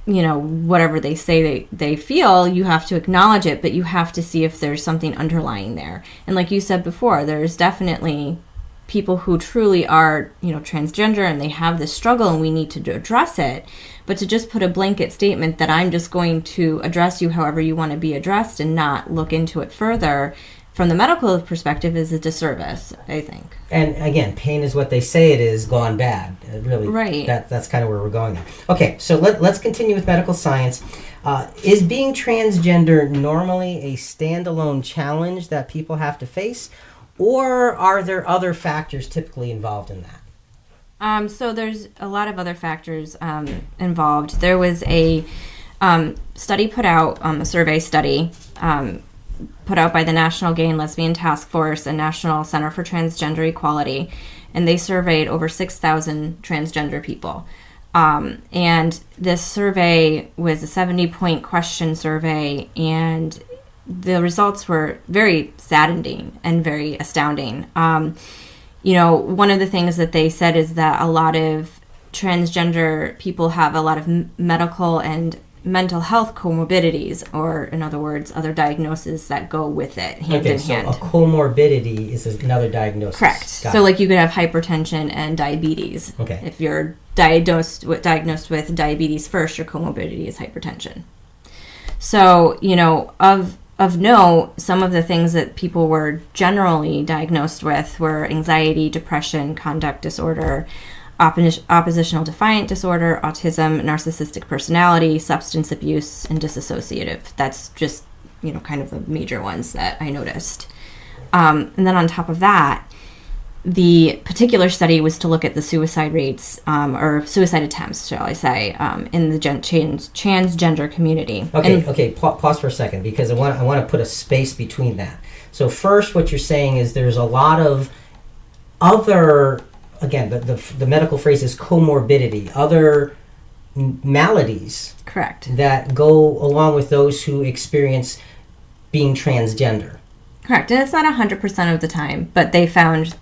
whatever they say they feel, you have to acknowledge it, but you have to see if there's something underlying there. And like you said before, there's definitely people who truly are, transgender, and they have this struggle, and we need to address it. But to just put a blanket statement that I'm just going to address you however you want to be addressed and not look into it further from the medical perspective is a disservice, I think. And again, pain is what they say it is gone bad. Really, right. That's kind of where we're going there. Okay, so let's continue with medical science. Is being transgender normally a standalone challenge that people have to face, or are there other factors typically involved in that? So there's a lot of other factors involved. There was a study put out, a survey study put out by the National Gay and Lesbian Task Force and National Center for Transgender Equality, and they surveyed over 6,000 transgender people. And this survey was a 70-point question survey, and the results were very saddening and very astounding. One of the things that they said is that a lot of transgender people have a lot of medical and mental health comorbidities, or in other words, other diagnoses that go with it, hand in hand. So a comorbidity is another diagnosis. Correct. Got So it. like you could have hypertension and diabetes. Okay. If you're diagnosed with diabetes first, your comorbidity is hypertension. So, of note, some of the things that people were generally diagnosed with were anxiety, depression, conduct disorder, oppositional defiant disorder, autism, narcissistic personality, substance abuse, and dissociative. That's just, kind of the major ones that I noticed. And then on top of that, the particular study was to look at the suicide rates, or suicide attempts, shall I say, in the transgender community. Okay. Pause for a second, because I want to put a space between that. So first, what you're saying is there's a lot of other, again, the medical phrase is comorbidity, other maladies. Correct. That go along with those who experience being transgender. Correct. And it's not 100% of the time, but they found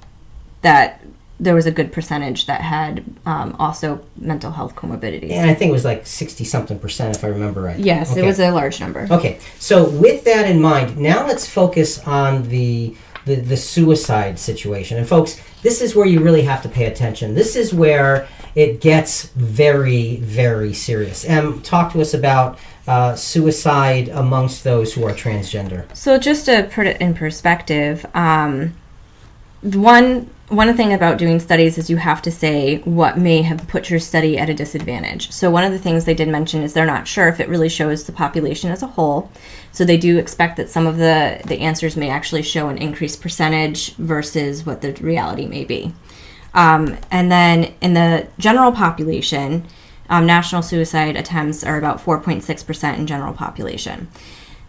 that there was a good percentage that had also mental health comorbidities. And I think it was like 60-something%, if I remember right. Yes, okay. It was a large number. Okay, so with that in mind, now let's focus on the suicide situation. And folks, this is where you really have to pay attention. This is where it gets very, very serious. Em, talk to us about suicide amongst those who are transgender. So just to put it in perspective, one thing about doing studies is you have to say what may have put your study at a disadvantage. So one of the things they did mention is they're not sure if it really shows the population as a whole. So they do expect that some of the answers may actually show an increased percentage versus what the reality may be. And then in the general population, national suicide attempts are about 4.6% in general population.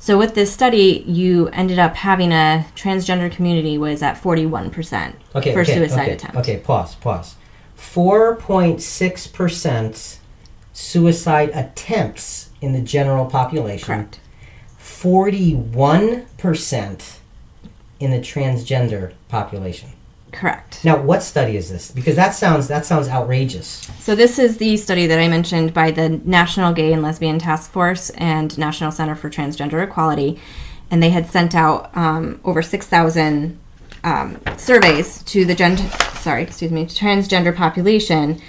So with this study, you ended up having a transgender community was at 41% for suicide attempts. Okay, pause. 4.6% suicide attempts in the general population. Correct. 41% in the transgender population. Correct. Now, what study is this? Because that sounds outrageous. So this is the study that I mentioned by the National Gay and Lesbian Task Force and National Center for Transgender Equality, and they had sent out over 6,000 surveys to the transgender population,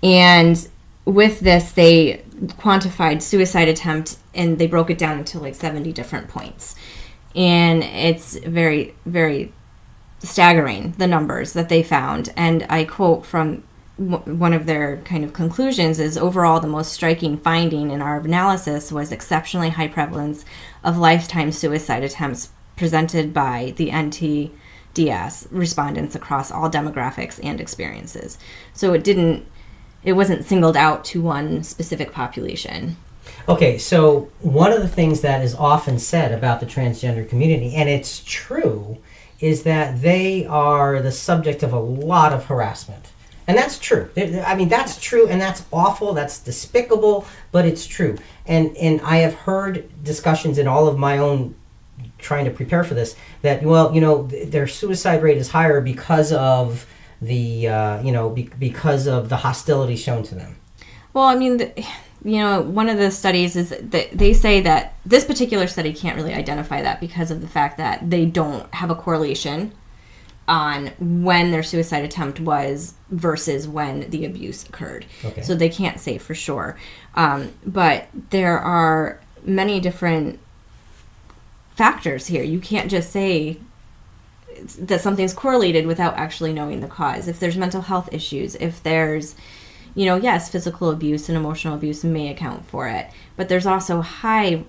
and with this they quantified suicide attempt and they broke it down into like 70 different points, and it's very, very staggering, the numbers that they found. And I quote from one of their kind of conclusions is overall the most striking finding in our analysis was exceptionally high prevalence of lifetime suicide attempts presented by the NTDS respondents across all demographics and experiences. So it wasn't singled out to one specific population. Okay, so one of the things that is often said about the transgender community, and it's true, is that they are the subject of a lot of harassment. And that's true. I mean, that's true, and that's awful, that's despicable, but it's true. And I have heard discussions in all of my own trying to prepare for this that, well, you know, their suicide rate is higher because of the, because of the hostility shown to them. Well, I mean, one of the studies is that they say that this particular study can't really identify that because of the fact that they don't have a correlation on when their suicide attempt was versus when the abuse occurred. Okay. So they can't say for sure. But there are many different factors here. You can't just say that something's correlated without actually knowing the cause. If there's mental health issues, if there's yes, physical abuse and emotional abuse may account for it, but there's also high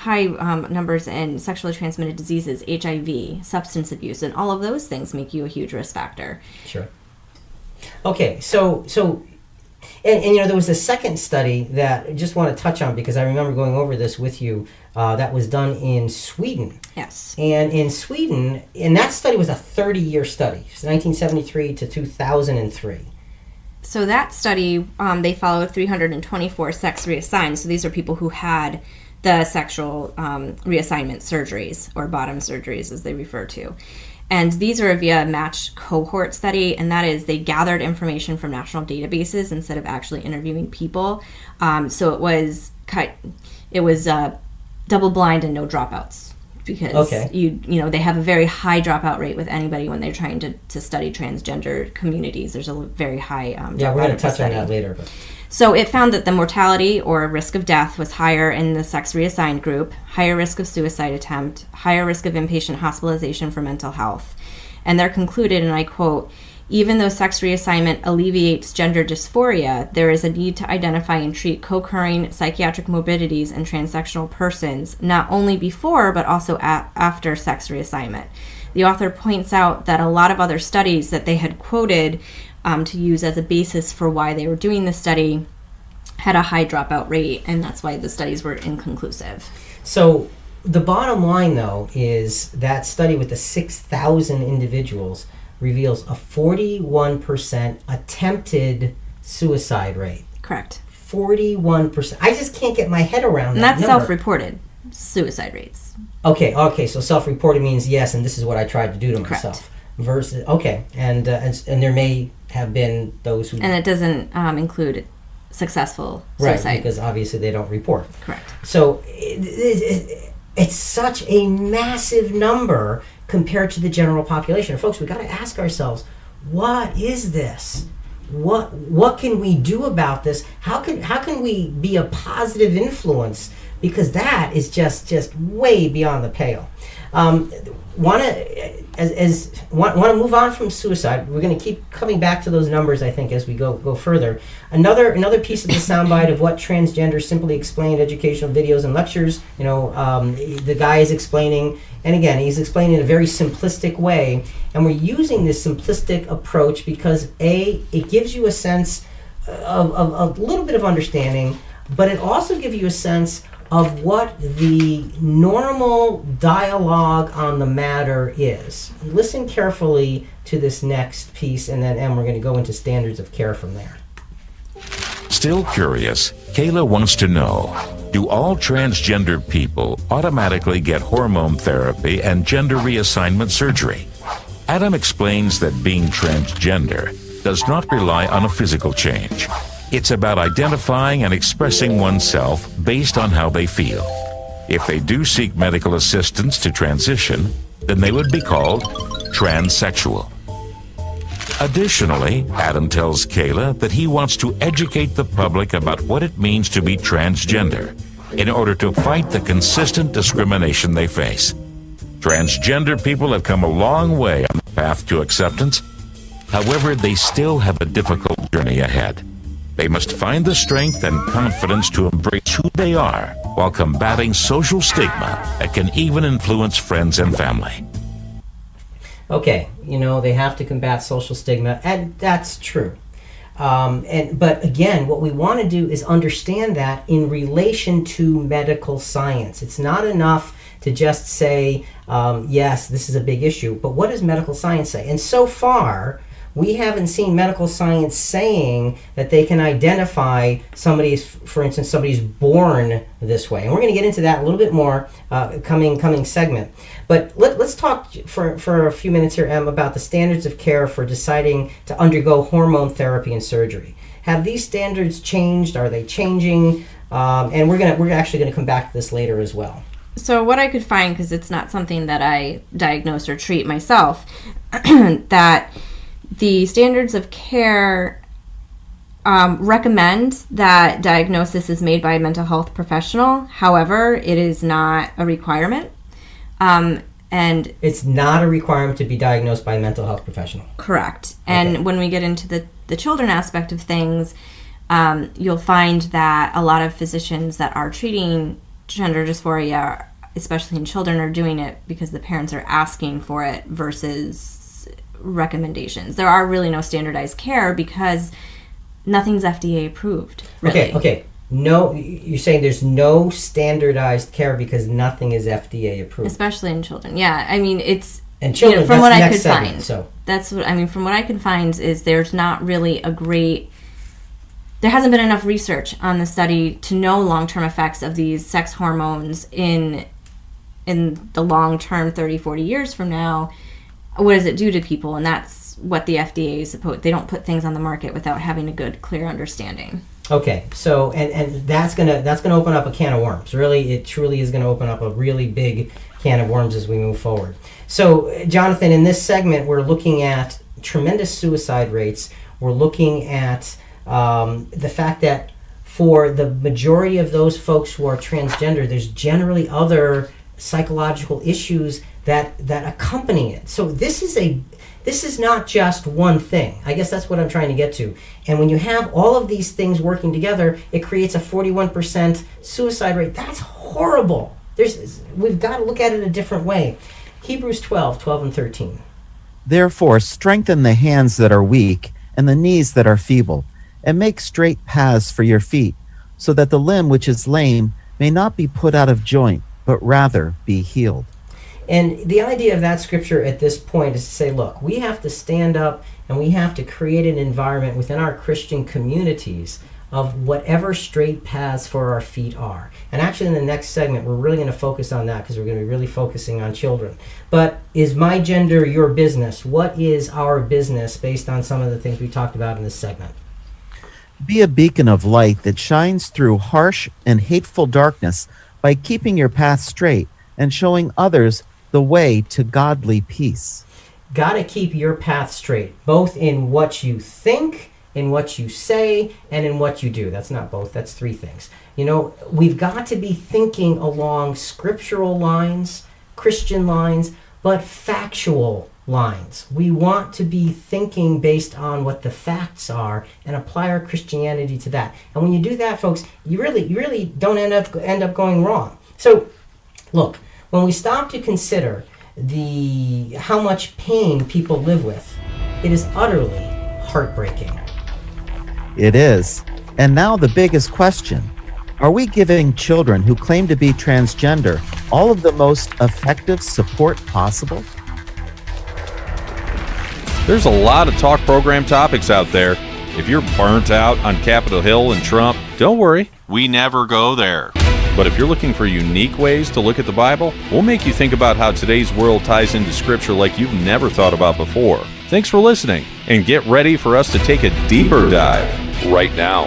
numbers in sexually transmitted diseases, HIV, substance abuse, and all of those things make you a huge risk factor. Sure. Okay, so there was a second study that I just want to touch on because I remember going over this with you that was done in Sweden. Yes. And in Sweden, and that study was a 30-year study, 1973 to 2003. So that study, they followed 324 sex reassigned. So these are people who had the sexual reassignment surgeries, or bottom surgeries as they refer to. And these are via matched cohort study, and that is they gathered information from national databases instead of actually interviewing people. So it was double blind and no dropouts. Because they have a very high dropout rate with anybody when they're trying to study transgender communities. There's a very high we're going to touch on that later. But. So it found that the mortality or risk of death was higher in the sex reassigned group, higher risk of suicide attempt, higher risk of inpatient hospitalization for mental health. And they're concluded, and I quote, "Even though sex reassignment alleviates gender dysphoria, there is a need to identify and treat co-occurring psychiatric morbidities in transsexual persons, not only before but also after sex reassignment." The author points out that a lot of other studies that they had quoted to use as a basis for why they were doing the study had a high dropout rate, and that's why the studies were inconclusive. So the bottom line, though, is that study with the 6,000 individuals reveals a 41% attempted suicide rate. Correct. 41%. I just can't get my head around that. And that's number. self-reported suicide rates. Okay, so self-reported means yes, and this is what I tried to do to Correct. myself. Versus, okay, and there may have been those who... And it doesn't include successful suicide. Right, because obviously they don't report. Correct. So it's such a massive number compared to the general population. Folks, we got to ask ourselves, what is this? What can we do about this? How can we be a positive influence? Because that is just way beyond the pale. Want to move on from suicide. We're going to keep coming back to those numbers, I think, as we go further. Another piece of the soundbite of what transgender simply explained, educational videos and lectures. The guy is explaining, and again, he's explaining in a very simplistic way, and we're using this simplistic approach because it gives you a sense of a little bit of understanding, but it also gives you a sense of what the normal dialogue on the matter is. Listen carefully to this next piece, and then we're going to go into standards of care from there. Still curious, Kayla wants to know, do all transgender people automatically get hormone therapy and gender reassignment surgery? Adam explains that being transgender does not rely on a physical change. It's about identifying and expressing oneself based on how they feel. If they do seek medical assistance to transition, then they would be called transsexual. Additionally, Adam tells Kayla that he wants to educate the public about what it means to be transgender in order to fight the consistent discrimination they face. Transgender people have come a long way on the path to acceptance. However, they still have a difficult journey ahead. They must find the strength and confidence to embrace who they are while combating social stigma that can even influence friends and family. Okay, they have to combat social stigma, and that's true. But again, what we want to do is understand that in relation to medical science. It's not enough to just say, yes, this is a big issue, but what does medical science say? And so far, we haven't seen medical science saying that they can identify for instance, somebody's born this way. And we're going to get into that a little bit more coming segment. But let's talk for a few minutes here, Em, about the standards of care for deciding to undergo hormone therapy and surgery. Have these standards changed? Are they changing? And we're actually going to come back to this later as well. So what I could find, because it's not something that I diagnose or treat myself, that the standards of care recommend that diagnosis is made by a mental health professional. However, it is not a requirement. And it's not a requirement to be diagnosed by a mental health professional. Correct. And when we get into the children aspect of things, you'll find that a lot of physicians that are treating gender dysphoria, especially in children, are doing it because the parents are asking for it versus recommendations. There are really no standardized care because nothing's FDA approved. Really. Okay. No, you're saying there's no standardized care because nothing is FDA approved, especially in children. Yeah, I mean it's and children. From what I could segment, find, so that's what I mean. From what I can find is there's not really there hasn't been enough research on the study to know long-term effects of these sex hormones in the long term, 30, 40 years from now. What does it do to people? And that's what the FDA is supposed. They don't put things on the market without having a good, clear understanding. Okay, so and that's gonna open up a can of worms. Really, it truly is gonna open up a really big can of worms as we move forward. So, Jonathan, in this segment, we're looking at tremendous suicide rates. We're looking at the fact that for the majority of those folks who are transgender, there's generally other psychological issues that accompany it. So this is not just one thing. I guess that's what I'm trying to get to. And when you have all of these things working together, it creates a 41% suicide rate. That's horrible. We've got to look at it a different way. Hebrews 12 and 13. Therefore, strengthen the hands that are weak and the knees that are feeble, and make straight paths for your feet, so that the limb which is lame may not be put out of joint, but rather be healed. And the idea of that scripture at this point is to say, look, we have to stand up and we have to create an environment within our Christian communities of whatever straight paths for our feet are. And actually in the next segment, we're really going to focus on that because we're going to be really focusing on children. But is my gender your business? What is our business based on some of the things we talked about in this segment? Be a beacon of light that shines through harsh and hateful darkness by keeping your path straight and showing others the way to godly peace. Got to keep your path straight, both in what you think, in what you say, and in what you do. That's not both, that's three things. We've got to be thinking along scriptural lines, Christian lines, but factual lines. We want to be thinking based on what the facts are and apply our Christianity to that. And when you do that, folks, you really don't end up going wrong. So, look, when we stop to consider how much pain people live with, it is utterly heartbreaking. It is. And now the biggest question. Are we giving children who claim to be transgender all of the most effective support possible? There's a lot of talk program topics out there. If you're burnt out on Capitol Hill and Trump, don't worry, we never go there. But if you're looking for unique ways to look at the Bible, we'll make you think about how today's world ties into Scripture like you've never thought about before. Thanks for listening, and get ready for us to take a deeper dive right now.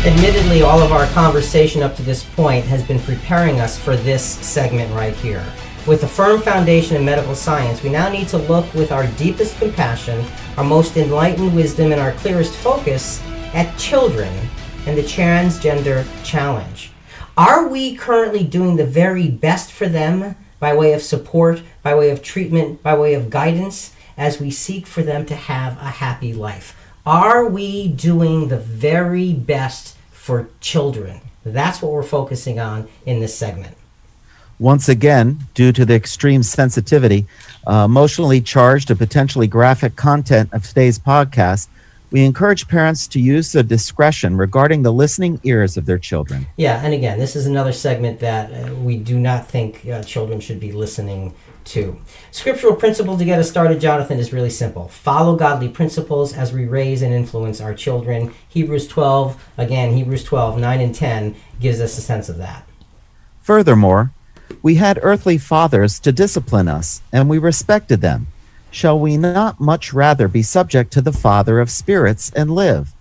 Admittedly, all of our conversation up to this point has been preparing us for this segment right here. With a firm foundation in medical science, we now need to look with our deepest compassion, our most enlightened wisdom, and our clearest focus at children and the transgender challenge. Are we currently doing the very best for them by way of support, by way of treatment, by way of guidance? as we seek for them to have a happy life? Are we doing the very best for children? That's what we're focusing on in this segment. Once again, due to the extreme sensitivity, emotionally charged and potentially graphic content of today's podcast, we encourage parents to use their discretion regarding the listening ears of their children. Yeah, and again, this is another segment that we do not think children should be listening to. Scriptural principle to get us started, Jonathan, is really simple. Follow godly principles as we raise and influence our children. Hebrews 12, 9 and 10 gives us a sense of that. Furthermore, we had earthly fathers to discipline us, and we respected them. Shall we not much rather be subject to the Father of spirits and live?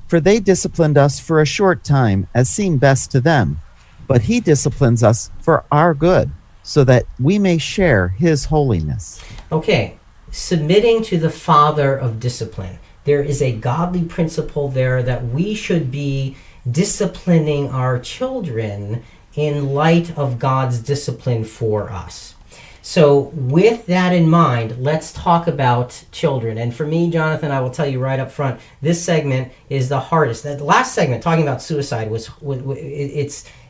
For they disciplined us for a short time, as seemed best to them. But he disciplines us for our good, so that we may share his holiness. Okay, submitting to the Father of discipline. There is a godly principle there that we should be disciplining our children in light of God's discipline for us. So with that in mind, let's talk about children. And for me, Jonathan, I will tell you right up front, this segment is the hardest. The last segment, talking about suicide,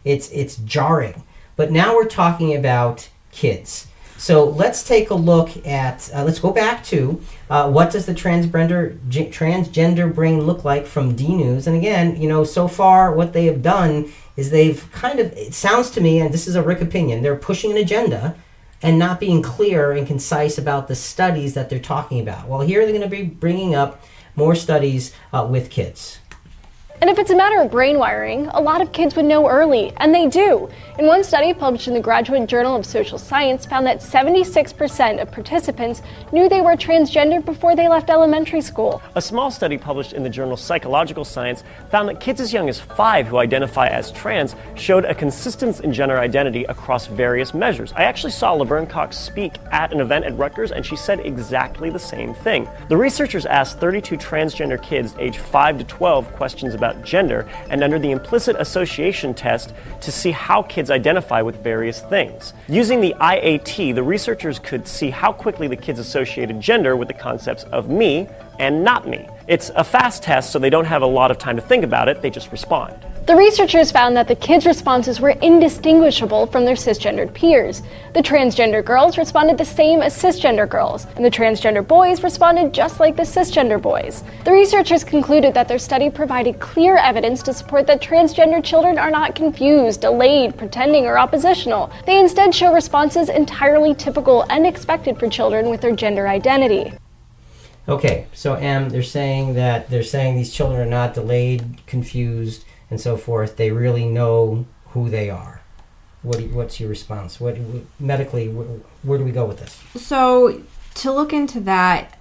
it's jarring. But now we're talking about kids. So let's take a look at, let's go back to what does the transgender brain look like from D News. And again, so far what they have done is they've kind of, it sounds to me, and this is a Rick opinion, they're pushing an agenda and not being clear and concise about the studies that they're talking about. Well, here they're going to be bringing up more studies with kids. And if it's a matter of brain wiring, a lot of kids would know early, and they do. And one study published in the Graduate Journal of Social Science found that 76% of participants knew they were transgender before they left elementary school. A small study published in the journal Psychological Science found that kids as young as 5 who identify as trans showed a consistency in gender identity across various measures. I actually saw Laverne Cox speak at an event at Rutgers, and she said exactly the same thing. The researchers asked 32 transgender kids aged 5 to 12 questions about gender, and under the implicit association test to see how kids identify with various things. Using the IAT, the researchers could see how quickly the kids associated gender with the concepts of me and not me. It's a fast test, so they don't have a lot of time to think about it, they just respond. The researchers found that the kids' responses were indistinguishable from their cisgendered peers. The transgender girls responded the same as cisgender girls, and the transgender boys responded just like the cisgender boys. The researchers concluded that their study provided clear evidence to support that transgender children are not confused, delayed, pretending, or oppositional. They instead show responses entirely typical and expected for children with their gender identity. Okay, so they're saying these children are not delayed, confused, and so forth. They really know who they are. What's your response? Medically, where do we go with this? So to look into that,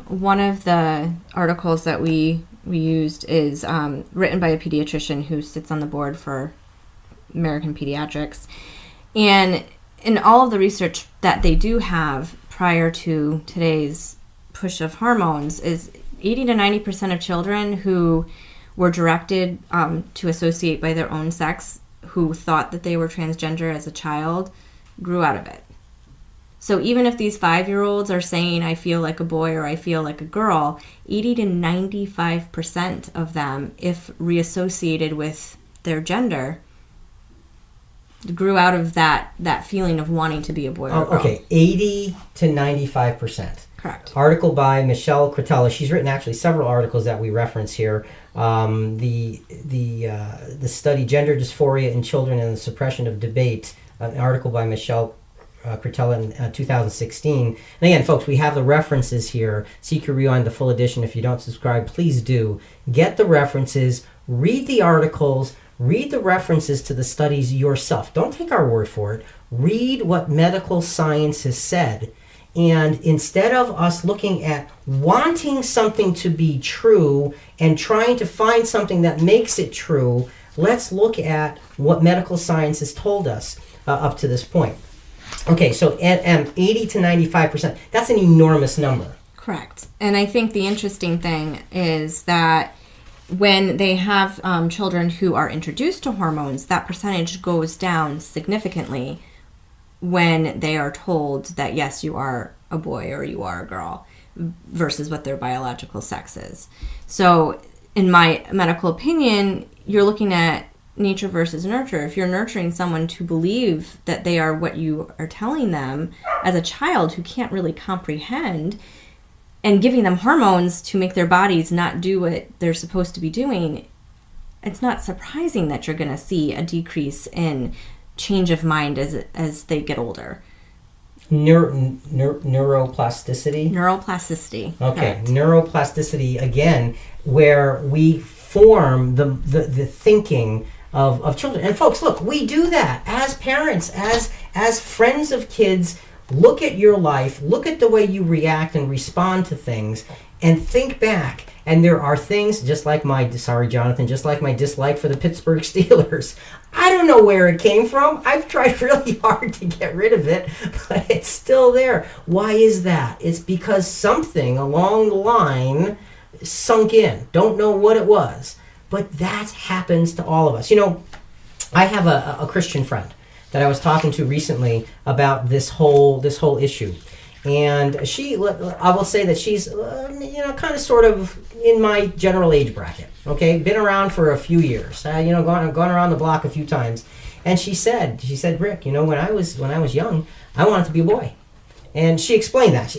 one of the articles that we used is written by a pediatrician who sits on the board for American Pediatrics. And in all of the research that they do have prior to today's push of hormones is 80 to 90% of children who were directed to associate by their own sex, who thought that they were transgender as a child, grew out of it. So even if these 5-year-olds are saying, I feel like a boy or I feel like a girl, 80 to 95% of them, if reassociated with their gender, grew out of that feeling of wanting to be a boy or a girl. Okay, 80 to 95%. Correct. Article by Michelle Cretella. She's written actually several articles that we reference here. The study Gender Dysphoria in Children and the Suppression of Debate, an article by Michelle Cretella in 2016. And again, folks, we have the references here. Seek your rewind, the full edition. If you don't subscribe, please do. Get the references, read the articles, read the references to the studies yourself. Don't take our word for it. Read what medical science has said. And instead of us looking at wanting something to be true and trying to find something that makes it true, let's look at what medical science has told us up to this point. Okay, so 80 to 95%, that's an enormous number. Correct. And I think the interesting thing is that when they have children who are introduced to hormones, that percentage goes down significantly when they are told that, yes, you are a boy or you are a girl. versus what their biological sex is. So in my medical opinion, you're looking at nature versus nurture. If you're nurturing someone to believe that they are what you are telling them as a child who can't really comprehend, and giving them hormones to make their bodies not do what they're supposed to be doing, it's not surprising that you're going to see a decrease in change of mind as they get older. Neuroplasticity? Neuroplasticity. Okay, correct. neuroplasticity, again, where we form the thinking of children. And folks, look, we do that as parents, as friends of kids. Look at your life, look at the way you react and respond to things, and think back. And there are things, just like my dislike for the Pittsburgh Steelers. I don't know where it came from. I've tried really hard to get rid of it, but it's still there. Why is that? It's because something along the line sunk in. Don't know what it was, but that happens to all of us. You know, I have a Christian friend that I was talking to recently about this whole issue, and I will say that she's kind of sort of in my general age bracket. Okay, been around for a few years. Gone around the block a few times, and she said, Rick, when I was young, I wanted to be a boy, and she explained that.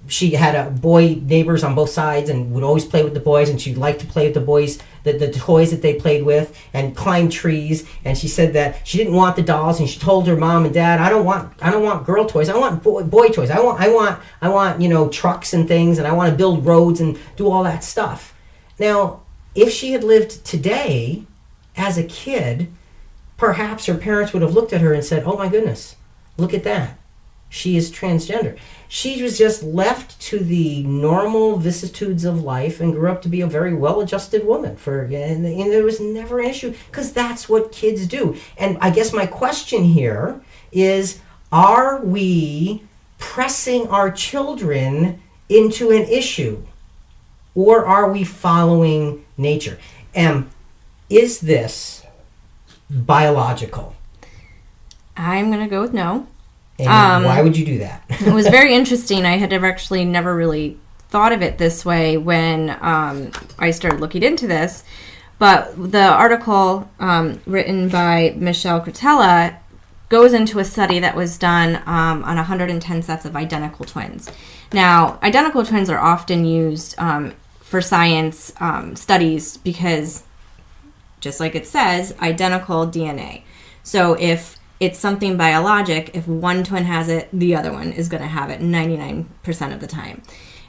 She had boy neighbors on both sides and would always play with the boys, and she'd like to play with the boys, the toys that they played with, and climb trees. And she said that she didn't want the dolls, and she told her mom and dad, I don't want girl toys. I want boy toys. I want trucks and things, and I want to build roads and do all that stuff. Now, if she had lived today as a kid, perhaps her parents would have looked at her and said, oh my goodness, look at that. She is transgender. She was just left to the normal vicissitudes of life and grew up to be a very well-adjusted woman. And there was never an issue, because that's what kids do. And I guess my question here is, are we pressing our children into an issue, or are we following nature? Is this biological? I'm going to go with no. And why would you do that? It was very interesting. I had actually never really thought of it this way when I started looking into this. But the article written by Michelle Cretella goes into a study that was done on 110 sets of identical twins. Now, identical twins are often used for science studies because, just like it says, identical DNA. So if it's something biologic, if one twin has it, the other one is going to have it 99% of the time.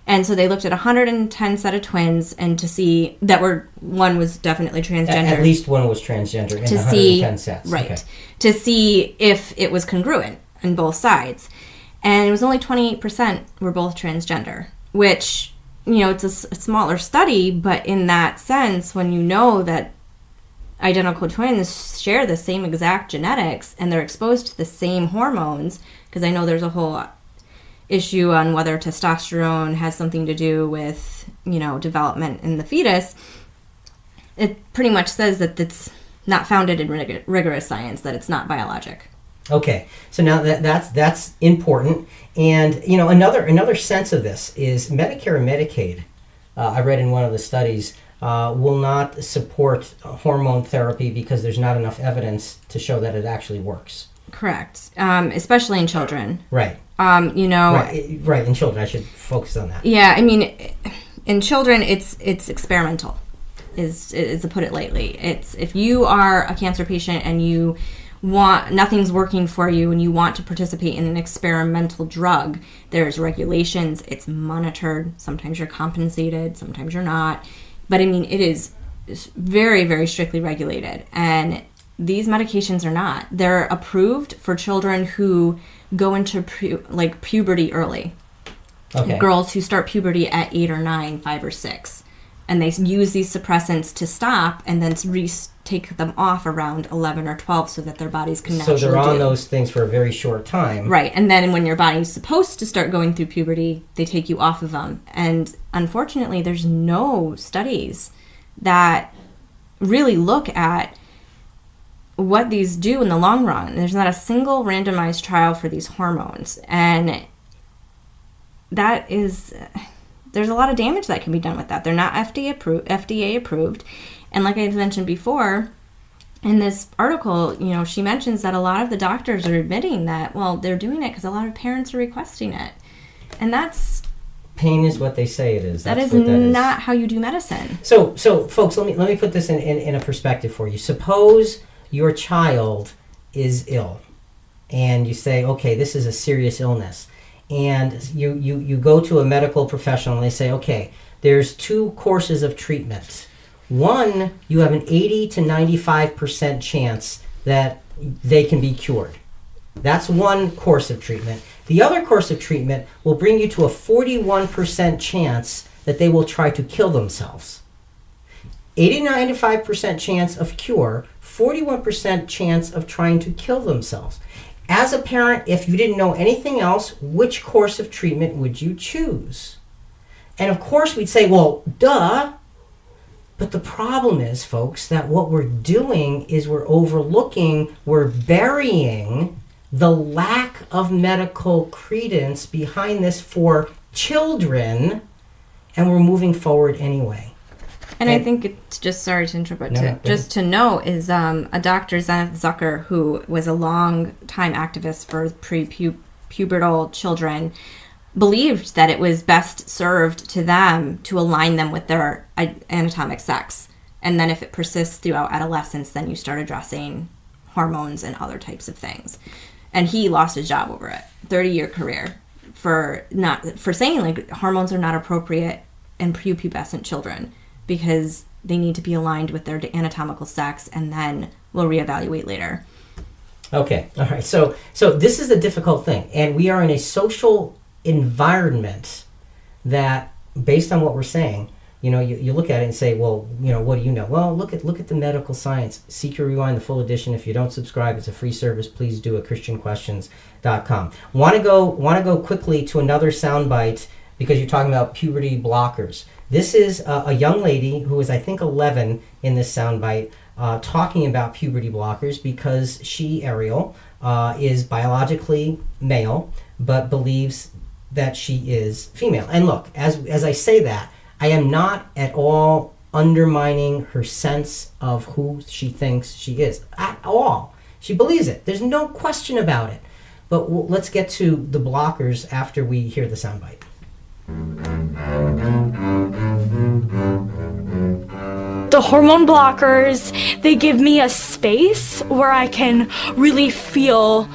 And so they looked at 110 set of twins, and to see that one was definitely transgender. At least one was transgender in 110 sets. Right. Okay. To see if it was congruent on both sides. And it was only 28% were both transgender, which, it's a smaller study, but in that sense, when you know that identical twins share the same exact genetics and they're exposed to the same hormones, because I know there's a whole issue on whether testosterone has something to do with, development in the fetus. It pretty much says that it's not founded in rigorous science, that it's not biologic. Okay, so now that's important. And another sense of this is Medicare and Medicaid. I read in one of the studies will not support hormone therapy because there's not enough evidence to show that it actually works. Correct, especially in children. Right. Right, in children. I should focus on that. Yeah, I mean, in children, it's experimental, is to put it lightly. It's if you are a cancer patient and you want nothing's working for you and you want to participate in an experimental drug, there's regulations. It's monitored. Sometimes you're compensated. Sometimes you're not. But I mean, it is very, very strictly regulated. And these medications are not. They're approved for children who go into puberty early. Okay. Girls who start puberty at 8 or 9, 5 or 6. And they use these suppressants to stop and then take them off around 11 or 12 so that their bodies can naturally So they're on those things for a very short time. Right. And then when your body's supposed to start going through puberty, they take you off of them. And unfortunately, there's no studies that really look at what these do in the long run. There's not a single randomized trial for these hormones. And that is, there's a lot of damage that can be done with that. They're not FDA approved. And like I mentioned before, in this article, she mentions that a lot of the doctors are admitting that, well, they're doing it because a lot of parents are requesting it. And that's... Pain is what they say it is. That is not how you do medicine. So folks, let me put this in a perspective for you. Suppose your child is ill, and you say, okay, this is a serious illness. And you go to a medical professional, and they say, okay, there's 2 courses of treatment. One, you have an 80 to 95% chance that they can be cured. That's one course of treatment. The other course of treatment will bring you to a 41% chance that they will try to kill themselves. 80 to 95% chance of cure, 41% chance of trying to kill themselves. As a parent, if you didn't know anything else, which course of treatment would you choose? And of course we'd say, well, duh. But the problem is, folks, that what we're doing is we're burying the lack of medical credence behind this for children, and we're moving forward anyway. And I think it's just, sorry to interrupt, just to know is a Dr. Zucker, who was a long-time activist for pre-pubertal children, believed that it was best served to them to align them with their anatomic sex. And then if it persists throughout adolescence, then you start addressing hormones and other types of things. And he lost his job over it, 30-year career, for saying like hormones are not appropriate in prepubescent children because they need to be aligned with their anatomical sex, and then we'll reevaluate later. Okay, all right. So this is a difficult thing, and we are in a social environment that, based on what we're saying, you look at it and say, well, what do you know? Well, look at the medical science. Seek Your Rewind, the full edition. If you don't subscribe, it's a free service. Please do at ChristianQuestions.com. Want to go quickly to another soundbite because you're talking about puberty blockers. This is a young lady who is, I think, 11 in this soundbite, talking about puberty blockers because she, Ariel, is biologically male, but believes that she is female. And look, as I say that, I am not at all undermining her sense of who she thinks she is. At all. She believes it. There's no question about it. But let's get to the blockers after we hear the soundbite. The hormone blockers, they give me a space where I can really feel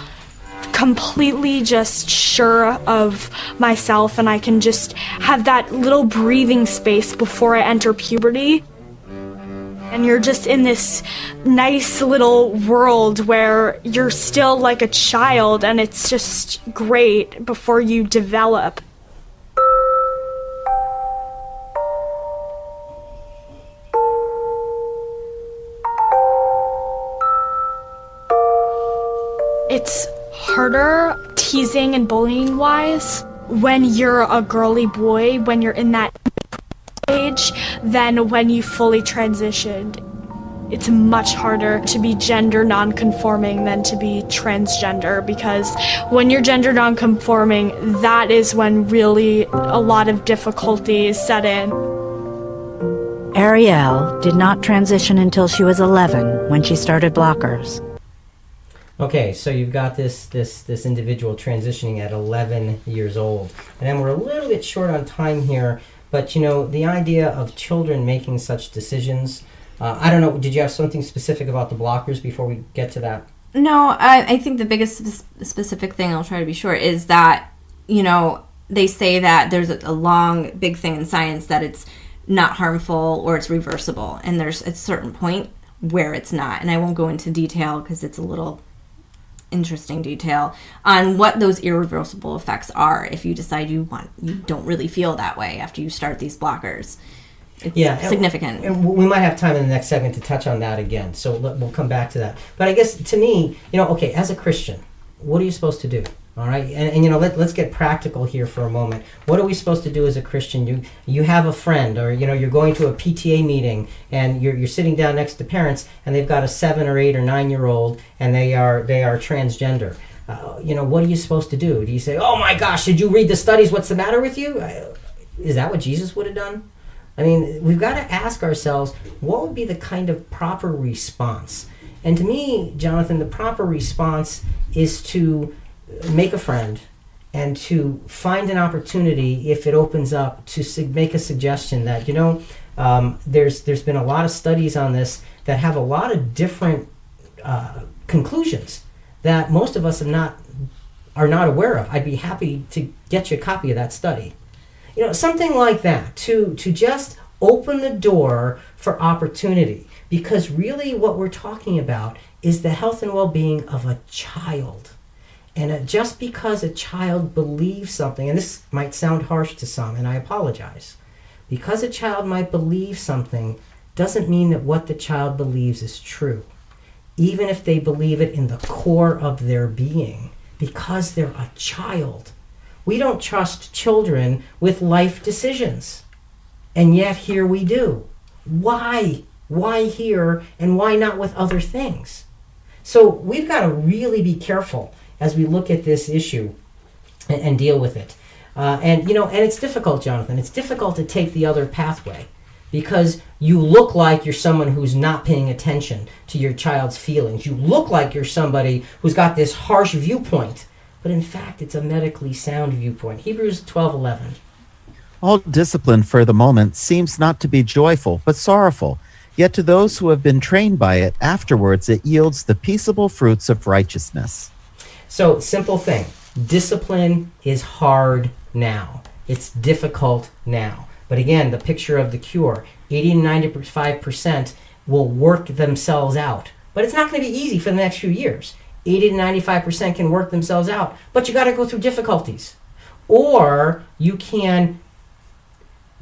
completely just sure of myself, and I can just have that little breathing space before I enter puberty. And you're just in this nice little world where you're still like a child, and it's just great before you develop. It's harder teasing and bullying wise when you're a girly boy, when you're in that age, than when you fully transitioned. It's much harder to be gender non-conforming than to be transgender, because when you're gender non-conforming, that is when really a lot of difficulties set in. Ariel did not transition until she was 11 when she started blockers. Okay, so you've got this individual transitioning at 11 years old. And then we're a little bit short on time here, but the idea of children making such decisions, I don't know, did you have something specific about the blockers before we get to that? No, I think the biggest specific thing, I'll try to be short, is that, they say that there's a long, big thing in science that it's not harmful or it's reversible. And there's a certain point where it's not. And I won't go into detail because it's a little interesting detail on what those irreversible effects are if you decide you don't really feel that way after you start these blockers. It's significant. And we might have time in the next segment to touch on that again, so we'll come back to that. But I guess to me, okay, as a Christian, what are you supposed to do? All right, and let's get practical here for a moment. What are we supposed to do as a Christian? You have a friend, or you're going to a PTA meeting, and you're sitting down next to parents, and they've got a 7 or 8 or 9 year old, and they are transgender. what are you supposed to do? Do you say, oh my gosh, did you read the studies? What's the matter with you? Is that what Jesus would have done? I mean, we've got to ask ourselves, what would be the kind of proper response? And to me, Jonathan, the proper response is to make a friend and to find an opportunity, if it opens up, to make a suggestion that, there's been a lot of studies on this that have a lot of different conclusions that most of us are not aware of. I'd be happy to get you a copy of that study. Something like that, to just open the door for opportunity. Because really what we're talking about is the health and well-being of a child. And just because a child believes something, and this might sound harsh to some, and I apologize, because a child might believe something doesn't mean that what the child believes is true. Even if they believe it in the core of their being, because they're a child. We don't trust children with life decisions. And yet here we do. Why? Why here and why not with other things? So we've got to really be careful as we look at this issue and deal with it. And it's difficult, Jonathan. It's difficult to take the other pathway because you look like you're someone who's not paying attention to your child's feelings. You look like you're somebody who's got this harsh viewpoint, but in fact, it's a medically sound viewpoint. Hebrews 12:11. All discipline for the moment seems not to be joyful, but sorrowful. Yet to those who have been trained by it, afterwards it yields the peaceable fruits of righteousness. So, simple thing. Discipline is hard now. It's difficult now. But again, the picture of the cure, 80 to 95% will work themselves out. But it's not going to be easy for the next few years. 80 to 95% can work themselves out, but you got to go through difficulties. Or you can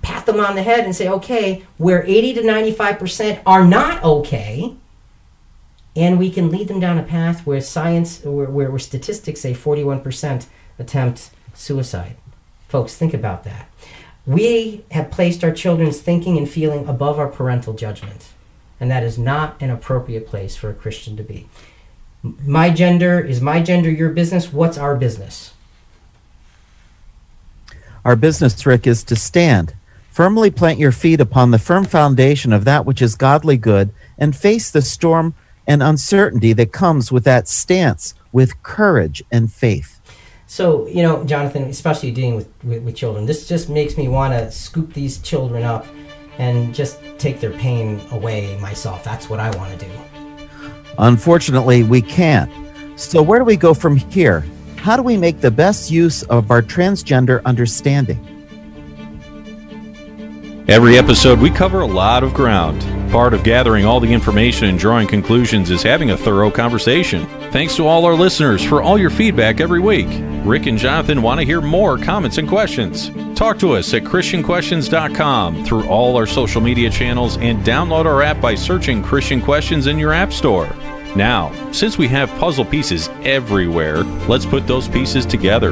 pat them on the head and say, okay, where 80 to 95% are not okay, and we can lead them down a path where where statistics say 41% attempt suicide. Folks, think about that. We have placed our children's thinking and feeling above our parental judgment, and that is not an appropriate place for a Christian to be. My gender, is my gender your business? What's our business? Our business, Rick, is to stand. Firmly plant your feet upon the firm foundation of that which is godly good and face the storm and uncertainty that comes with that stance with courage and faith. So, Jonathan, especially dealing with children, this just makes me want to scoop these children up and just take their pain away myself. That's what I want to do. Unfortunately, we can't. So where do we go from here? How do we make the best use of our transgender understanding? Every episode, we cover a lot of ground. Part of gathering all the information and drawing conclusions is having a thorough conversation. Thanks to all our listeners for all your feedback every week. Rick and Jonathan want to hear more comments and questions. Talk to us at ChristianQuestions.com through all our social media channels and download our app by searching Christian Questions in your app store. Now, since we have puzzle pieces everywhere, let's put those pieces together.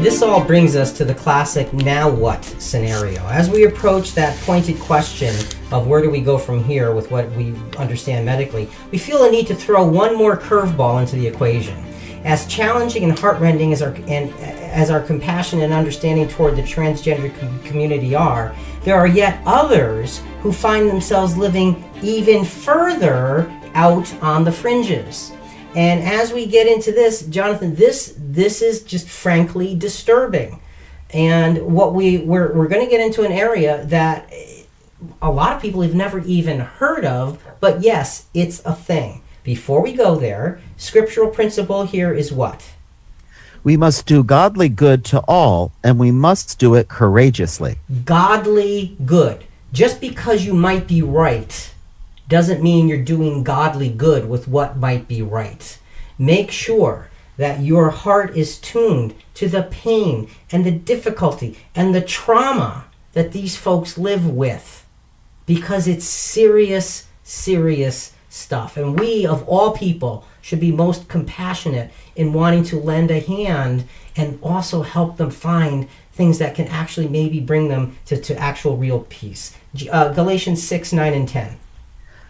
This all brings us to the classic now what scenario. As we approach that pointed question of where do we go from here with what we understand medically, we feel a need to throw one more curveball into the equation. As challenging and heartrending as our compassion and understanding toward the transgender community are, there are yet others who find themselves living even further out on the fringes. And as we get into this, Jonathan, this is just frankly disturbing. And what we're going to get into an area that a lot of people have never even heard of, but yes, it's a thing. Before we go there, scriptural principle here is what? We must do godly good to all, and we must do it courageously. Godly good. Just because you might be right doesn't mean you're doing godly good with what might be right. Make sure that your heart is tuned to the pain and the difficulty and the trauma that these folks live with, because it's serious, serious stuff. And we, of all people, should be most compassionate in wanting to lend a hand and also help them find things that can actually maybe bring them to actual real peace. Galatians 6, 9, and 10.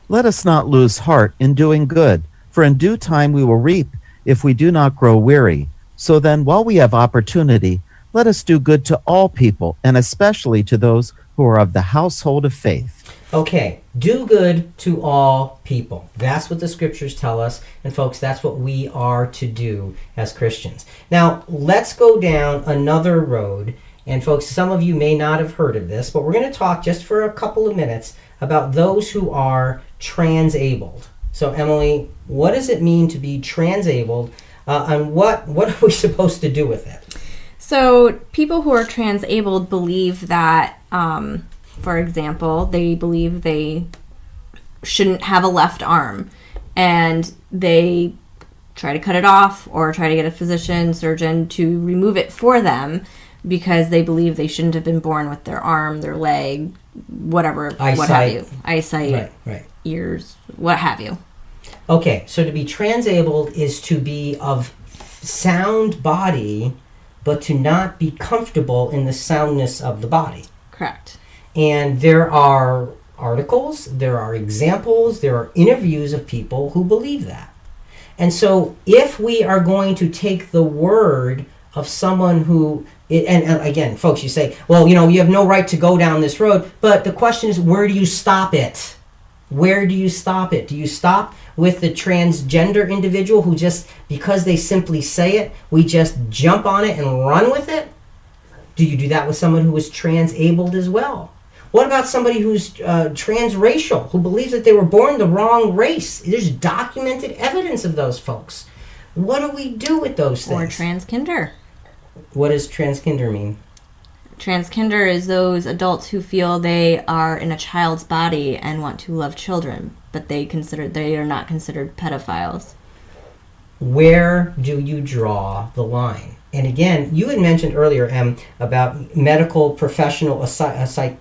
Let us not lose heart in doing good, For in due time we will reap if we do not grow weary. So then, while we have opportunity, let us do good to all people, and especially to those who are of the household of faith. Okay, do good to all people. That's what the scriptures tell us. And folks, that's what we are to do as Christians. Now, let's go down another road. And folks, some of you may not have heard of this, but we're going to talk just for a couple of minutes about those who are transabled. So, Emily, what does it mean to be transabled, and what are we supposed to do with it? So, people who are transabled believe that, for example, they believe they shouldn't have a left arm, and they try to cut it off or try to get a physician, surgeon to remove it for them because they believe they shouldn't have been born with their arm, their leg, whatever, what have you. Eyesight, right. Ears, what have you. Okay, so to be transabled is to be of sound body, but to not be comfortable in the soundness of the body. Correct. And there are articles, there are examples, there are interviews of people who believe that. And so if we are going to take the word of someone who, and again, folks, you say, well, you have no right to go down this road. But the question is, where do you stop it? Where do you stop it? Do you stop with the transgender individual who just, because they simply say it, we just jump on it and run with it? Do you do that with someone who is transabled as well? What about somebody who's transracial, who believes that they were born the wrong race? There's documented evidence of those folks. What do we do with those things? Or transgender. What does transgender mean? Transgender is those adults who feel they are in a child's body and want to love children, but they are not considered pedophiles. Where do you draw the line? And again, you had mentioned earlier, about medical professional, a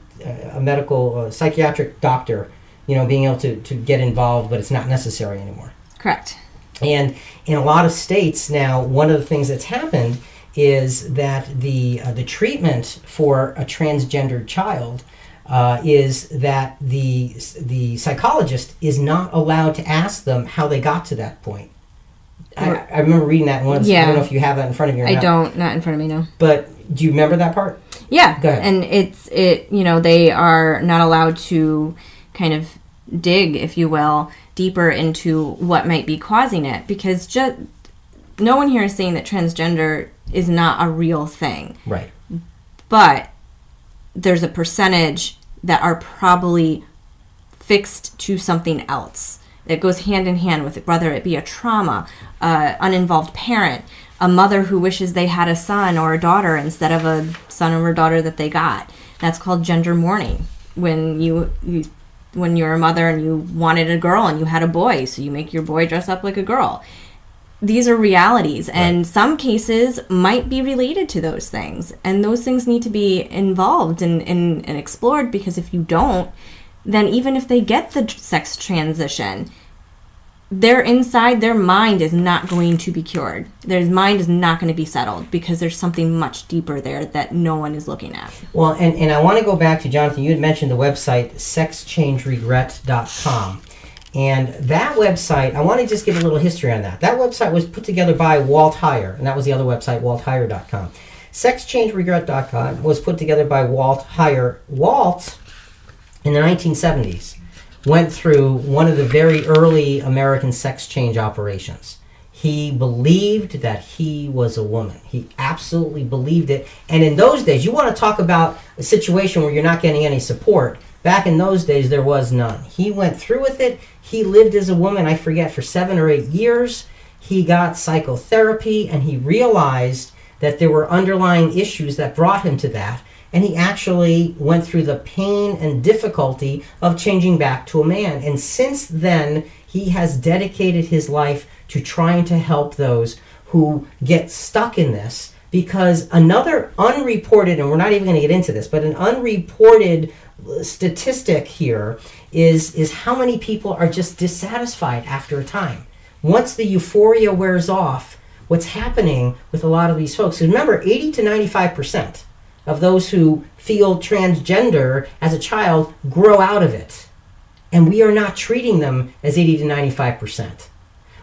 medical psychiatric doctor, being able to get involved, but it's not necessary anymore. Correct. And in a lot of states now, one of the things that's happened is that the treatment for a transgendered child is that the psychologist is not allowed to ask them how they got to that point. I remember reading that once. Yeah. I don't know if you have that in front of you or not. I don't, not in front of me, no. But do you remember that part? Yeah. Go ahead. And they are not allowed to kind of dig, if you will, deeper into what might be causing it, because just no one here is saying that transgender is not a real thing. Right. But there's a percentage that are probably fixed to something else. It goes hand in hand with it, whether it be a trauma, uninvolved parent, a mother who wishes they had a son or a daughter instead of a son or a daughter that they got. That's called gender mourning. When you're a mother and you wanted a girl and you had a boy, so you make your boy dress up like a girl. These are realities, and some cases might be related to those things, and those things need to be involved and explored, because if you don't, then even if they get the sex transition, their mind is not going to be cured. Their mind is not going to be settled, because there's something much deeper there that no one is looking at. Well, and I want to go back to, Jonathan, you had mentioned the website sexchangeregret.com. And that website, I want to just give a little history on that. That website was put together by Walt Heyer, and that was the other website, waltheyer.com. Sexchangeregret.com was put together by Walt Heyer. Walt, in the 1970s, went through one of the very early American sex change operations. He believed that he was a woman. He absolutely believed it. And in those days, you want to talk about a situation where you're not getting any support. Back in those days, there was none. He went through with it. He lived as a woman, I forget, for 7 or 8 years. He got psychotherapy, and he realized that there were underlying issues that brought him to that. And he actually went through the pain and difficulty of changing back to a man. And since then, he has dedicated his life to trying to help those who get stuck in this. Because another unreported, and we're not even going to get into this, but an unreported statistic here is how many people are just dissatisfied after a time. Once the euphoria wears off, what's happening with a lot of these folks, remember, 80 to 95% of those who feel transgender as a child grow out of it. And we are not treating them as 80 to 95%.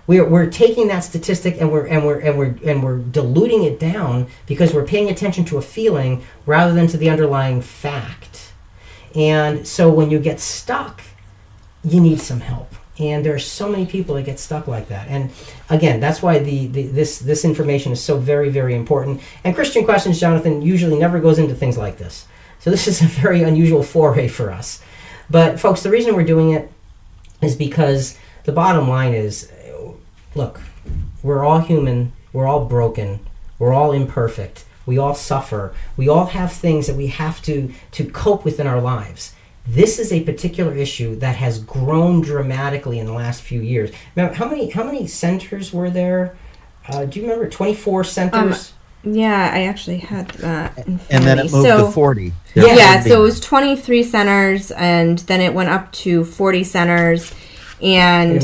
we're taking that statistic and we're diluting it down because we're paying attention to a feeling rather than to the underlying fact. And so when you get stuck, you need some help. And there are so many people that get stuck like that. And again, that's why this information is so very, very important. And Christian Questions, Jonathan, usually never goes into things like this. So this is a very unusual foray for us. But folks, the reason we're doing it is because the bottom line is, look, we're all human, we're all broken, we're all imperfect, we all suffer, we all have things that we have to cope with in our lives. This is a particular issue that has grown dramatically in the last few years. Remember, how many centers were there? Do you remember? 24 centers? Yeah, I actually had that in front And then of it me. moved to 40. Yeah, so it was 23 centers, and then it went up to 40 centers. And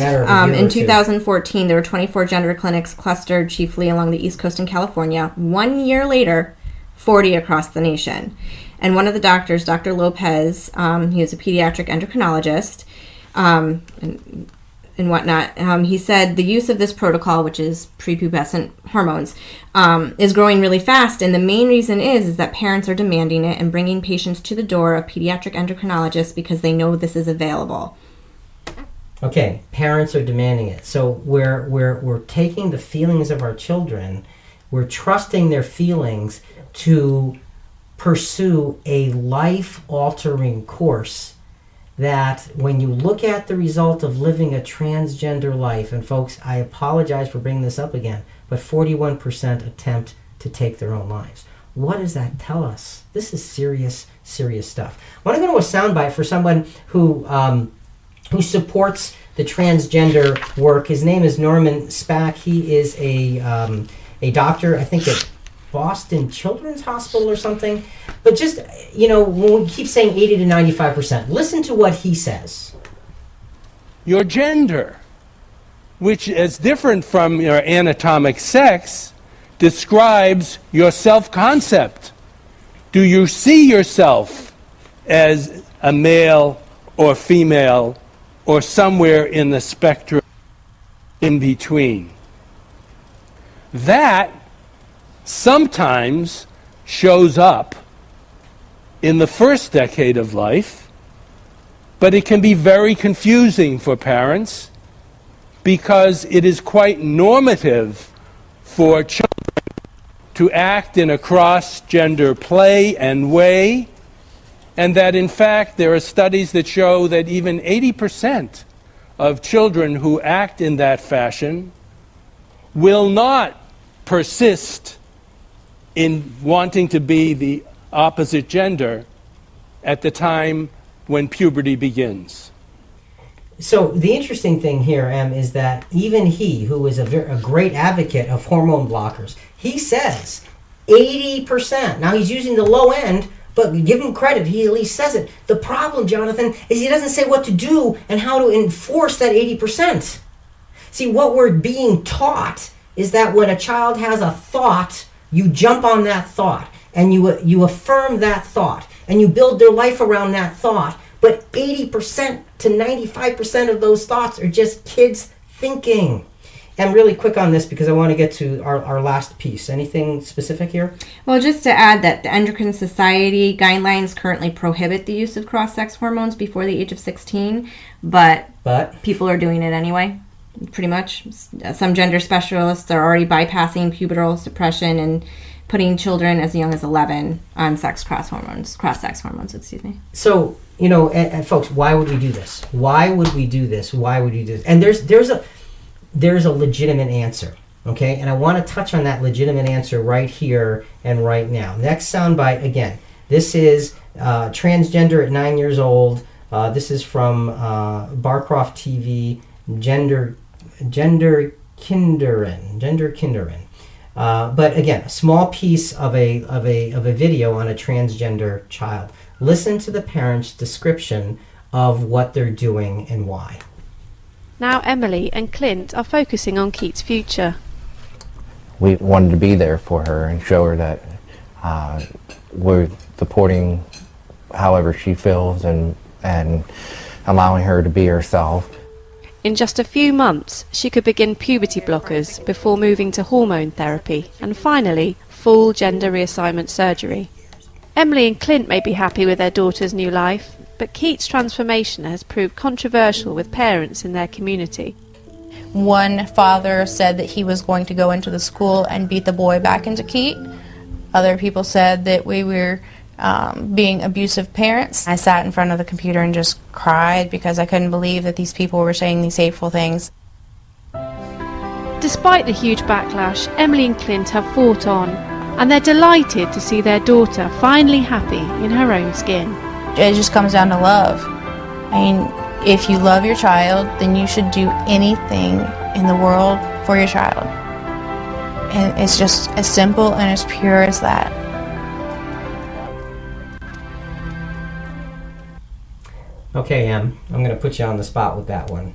in 2014, there were 24 gender clinics clustered chiefly along the East Coast in California. 1 year later, 40 across the nation. And one of the doctors, Dr. Lopez, he was a pediatric endocrinologist and whatnot, he said the use of this protocol, which is prepubescent hormones, is growing really fast. And the main reason is that parents are demanding it and bringing patients to the door of pediatric endocrinologists because they know this is available. Okay, parents are demanding it. So we're taking the feelings of our children, we're trusting their feelings to pursue a life-altering course that when you look at the result of living a transgender life, and folks, I apologize for bringing this up again, but 41% attempt to take their own lives. What does that tell us? This is serious, serious stuff. I want to go to a soundbite for someone who supports the transgender work. His name is Norman Spack. He is a doctor, I think at Boston Children's Hospital or something. But just, when we keep saying 80 to 95%, listen to what he says. Your gender, which is different from your anatomic sex, describes your self-concept. Do you see yourself as a male or female or somewhere in the spectrum in between? That sometimes shows up in the first decade of life, but it can be very confusing for parents because it is quite normative for children to act in a cross-gender play and way, and that in fact there are studies that show that even 80% of children who act in that fashion will not persist in wanting to be the opposite gender at the time when puberty begins. So the interesting thing here, Em, is that even he, who is a great advocate of hormone blockers, he says 80%. Now he's using the low end, but give him credit, he at least says it. The problem, Jonathan, is he doesn't say what to do and how to enforce that 80%. See, what we're being taught is that when a child has a thought, you jump on that thought and you affirm that thought and you build their life around that thought. But 80% to 95% of those thoughts are just kids thinking. And really quick on this because I want to get to our last piece. Anything specific here? Well, just to add that the Endocrine Society guidelines currently prohibit the use of cross-sex hormones before the age of 16, but people are doing it anyway. Pretty much. Some gender specialists are already bypassing pubertal suppression and putting children as young as 11 on cross-sex hormones, excuse me. So, and folks, why would we do this? Why would we do this? Why would we do this? And there's a legitimate answer, okay? And I want to touch on that legitimate answer right here and right now. Next soundbite, again, this is transgender at 9 years old. This is from Barcroft TV, Gender Kinderin. But again, a small piece of a video on a transgender child. Listen to the parents' description of what they're doing and why. Now Emily and Clint are focusing on Keith's future. We wanted to be there for her and show her that we're supporting however she feels and allowing her to be herself. In just a few months, she could begin puberty blockers before moving to hormone therapy and finally full gender reassignment surgery. Emily and Clint may be happy with their daughter's new life, but Keith's transformation has proved controversial with parents in their community. One father said that he was going to go into the school and beat the boy back into Keith. Other people said that we were being abusive parents. I sat in front of the computer and just cried because I couldn't believe that these people were saying these hateful things. Despite the huge backlash, Emily and Clint have fought on, and they're delighted to see their daughter finally happy in her own skin. It just comes down to love. I mean, if you love your child, then you should do anything in the world for your child. And it's just as simple and as pure as that. Okay, Em, I'm going to put you on the spot with that one.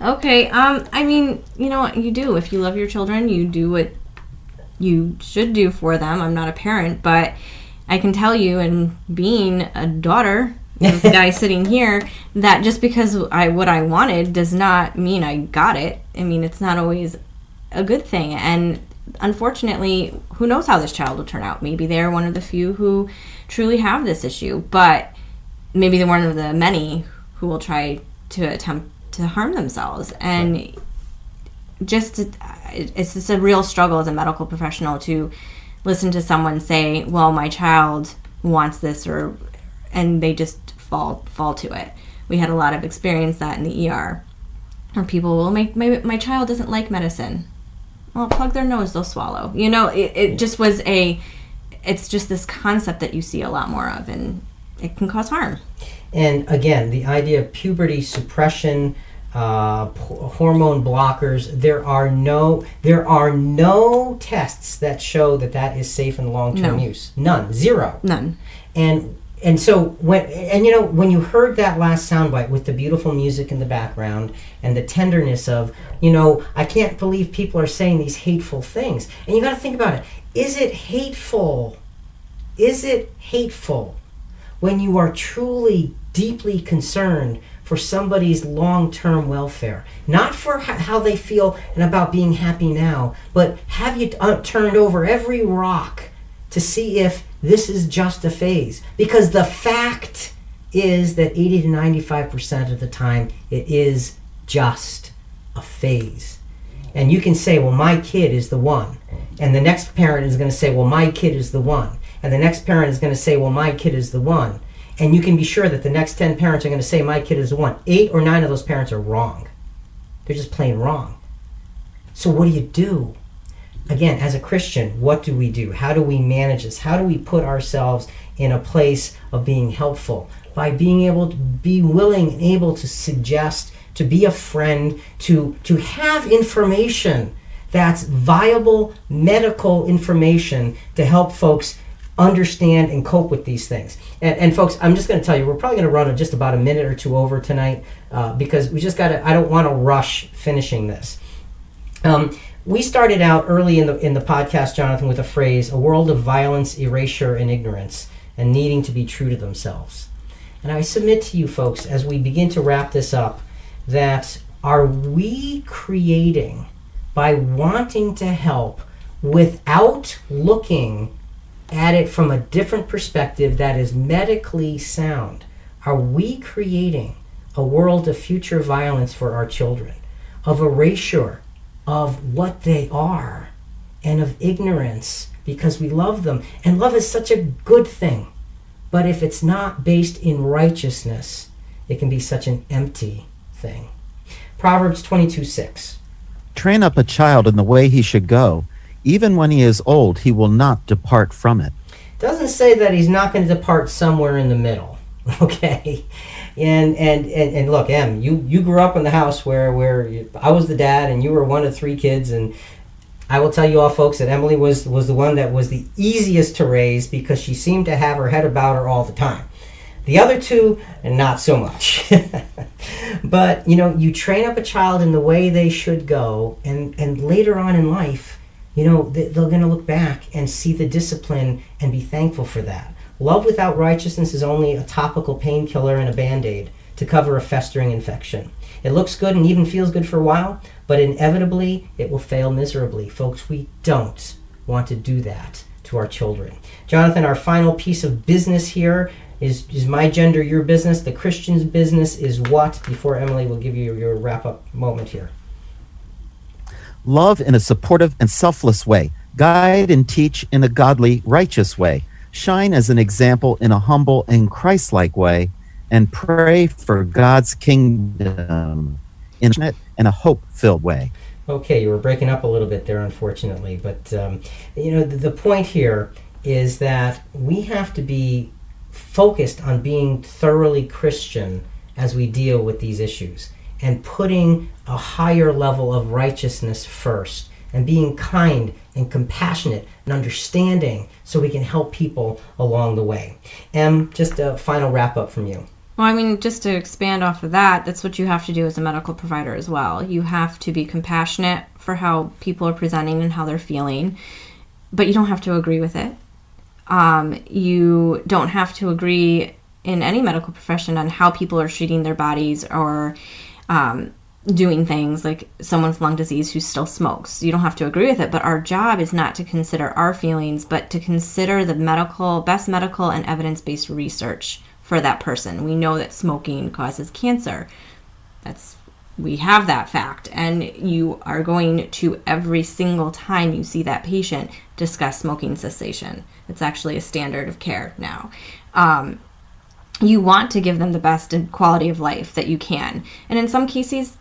Okay, I mean, you know what you do. If you love your children, you do what you should do for them. I'm not a parent, but I can tell you, and being a daughter of the guy sitting here, that just because what I wanted does not mean I got it. I mean, it's not always a good thing. And unfortunately, who knows how this child will turn out? Maybe they're one of the few who truly have this issue, but maybe they're one of the many who will try to attempt to harm themselves. And it's just a real struggle as a medical professional to listen to someone say, well, my child wants this, and they just fall to it. We had a lot of experience that in the ER, where people will my child doesn't like medicine. Well, plug their nose, they'll swallow. You know, it just was it's just this concept that you see a lot more of, and it can cause harm. And again, the idea of puberty suppression, hormone blockers, there are no tests that show that is safe in long-term use. None. Zero. None. And so when you heard that last soundbite with the beautiful music in the background and the tenderness of, I can't believe people are saying these hateful things. And you got to think about it. Is it hateful? Is it hateful when you are truly deeply concerned for somebody's long-term welfare? Not for how they feel and about being happy now, but have you turned over every rock to see if this is just a phase? Because the fact is that 80 to 95% of the time it is just a phase. And you can say, well, my kid is the one. And the next parent is going to say, well, my kid is the one. And the next parent is going to say, well, my kid is the one. And you can be sure that the next 10 parents are going to say, my kid is the one. 8 or 9 of those parents are wrong. They're just plain wrong. So what do you do? Again, as a Christian, what do we do? How do we manage this? How do we put ourselves in a place of being helpful? By being able to be willing and able to suggest, to be a friend, to have information that's viable medical information to help folks understand and cope with these things. And folks, I'm just going to tell you, we're probably going to run just about a minute or two over tonight because we just got to, I don't want to rush finishing this. We started out early in the podcast, Jonathan, with a phrase, a world of violence, erasure, and ignorance, and needing to be true to themselves. And I submit to you folks, as we begin to wrap this up, that are we creating, by wanting to help without looking at it from a different perspective that is medically sound, are we creating a world of future violence for our children, of erasure of what they are, and of ignorance because we love them? And love is such a good thing, but if it's not based in righteousness, it can be such an empty thing. Proverbs 22:6. Train up a child in the way he should go. Even when he is old, he will not depart from it. Doesn't say that he's not going to depart somewhere in the middle, okay? And look, Em, you grew up in the house where I was the dad and you were one of 3 kids, and I will tell you all, folks, that Emily was the one that was the easiest to raise because she seemed to have her head about her all the time. The other 2, not so much. But, you train up a child in the way they should go, and later on in life, they're going to look back and see the discipline and be thankful for that. Love without righteousness is only a topical painkiller and a Band-Aid to cover a festering infection. It looks good and even feels good for a while, but inevitably it will fail miserably. Folks, we don't want to do that to our children. Jonathan, our final piece of business here is my gender your business. The Christian's business is what? Before Emily will give you your wrap-up moment here. Love in a supportive and selfless way. Guide and teach in a godly, righteous way. Shine as an example in a humble and Christ-like way. And pray for God's kingdom in a hope-filled way. Okay, you were breaking up a little bit there, unfortunately. But, the point here is that we have to be focused on being thoroughly Christian as we deal with these issues and putting a higher level of righteousness first and being kind and compassionate and understanding so we can help people along the way. Em, just a final wrap-up from you. Well, I mean, just to expand off of that, that's what you have to do as a medical provider as well. You have to be compassionate for how people are presenting and how they're feeling, but you don't have to agree with it. You don't have to agree in any medical profession on how people are treating their bodies or doing things like someone with lung disease who still smokes. You don't have to agree with it, but our job is not to consider our feelings, but to consider the best medical and evidence-based research for that person. We know that smoking causes cancer. We have that fact, and you are going to, every single time you see that patient, discuss smoking cessation. It's actually a standard of care now. You want to give them the best quality of life that you can. And in some cases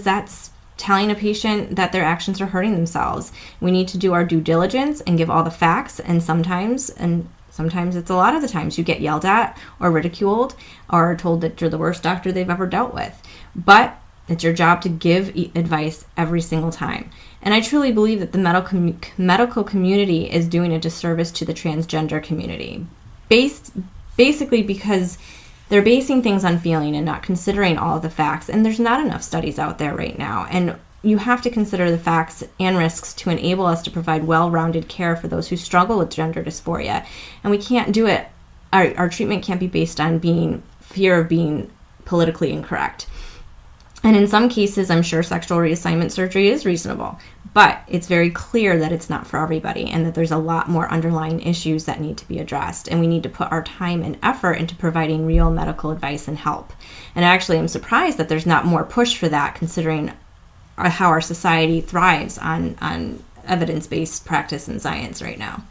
that's telling a patient that their actions are hurting themselves. We need to do our due diligence and give all the facts, and sometimes it's a lot of the times you get yelled at or ridiculed or told that you're the worst doctor they've ever dealt with. But it's your job to give advice every single time. And I truly believe that the medical community is doing a disservice to the transgender community. Basically because they're basing things on feeling and not considering all of the facts. And there's not enough studies out there right now. And you have to consider the facts and risks to enable us to provide well-rounded care for those who struggle with gender dysphoria. And we can't do it. Our treatment can't be based on fear of being politically incorrect. And in some cases, I'm sure sexual reassignment surgery is reasonable, but it's very clear that it's not for everybody and that there's a lot more underlying issues that need to be addressed. And we need to put our time and effort into providing real medical advice and help. And actually, I'm surprised that there's not more push for that, considering how our society thrives on evidence-based practice and science right now.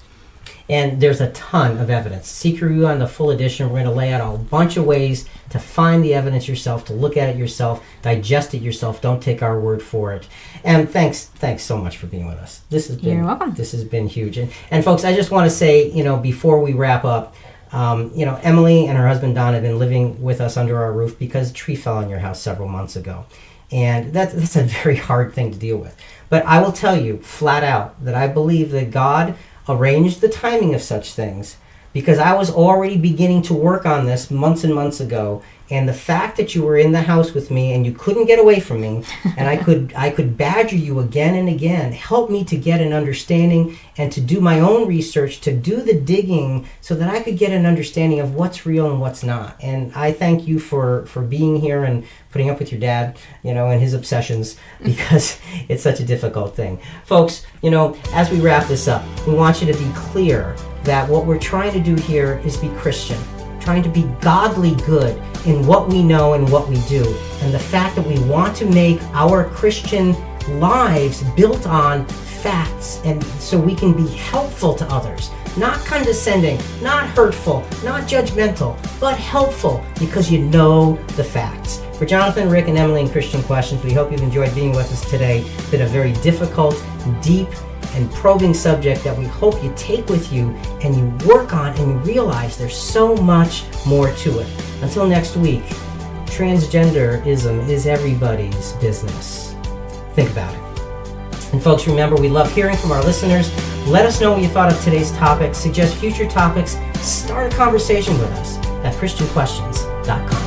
And there's a ton of evidence. Seek Review on the full edition. We're going to lay out a bunch of ways to find the evidence yourself, to look at it yourself, digest it yourself. Don't take our word for it. And thanks so much for being with us. You're welcome. This has been huge. And folks, I just want to say, before we wrap up, Emily and her husband Don have been living with us under our roof because a tree fell on your house several months ago. And that's a very hard thing to deal with. But I will tell you flat out that I believe that God arranged the timing of such things, because I was already beginning to work on this months and months ago, and the fact that you were in the house with me and you couldn't get away from me, and I could badger you again and again, helped me to get an understanding and to do my own research, to do the digging so that I could get an understanding of what's real and what's not. And I thank you for being here and putting up with your dad, and his obsessions, because it's such a difficult thing. Folks, as we wrap this up, we want you to be clear that what we're trying to do here is be Christian, trying to be godly good in what we know and what we do. And the fact that we want to make our Christian lives built on facts, and so we can be helpful to others. Not condescending, not hurtful, not judgmental, but helpful because you know the facts. For Jonathan, Rick, and Emily in Christian Questions, we hope you've enjoyed being with us today. It's been a very difficult, deep, and probing subject that we hope you take with you and you work on and you realize there's so much more to it. Until next week, transgenderism is everybody's business. Think about it. And folks, remember, we love hearing from our listeners. Let us know what you thought of today's topic. Suggest future topics. Start a conversation with us at ChristianQuestions.com.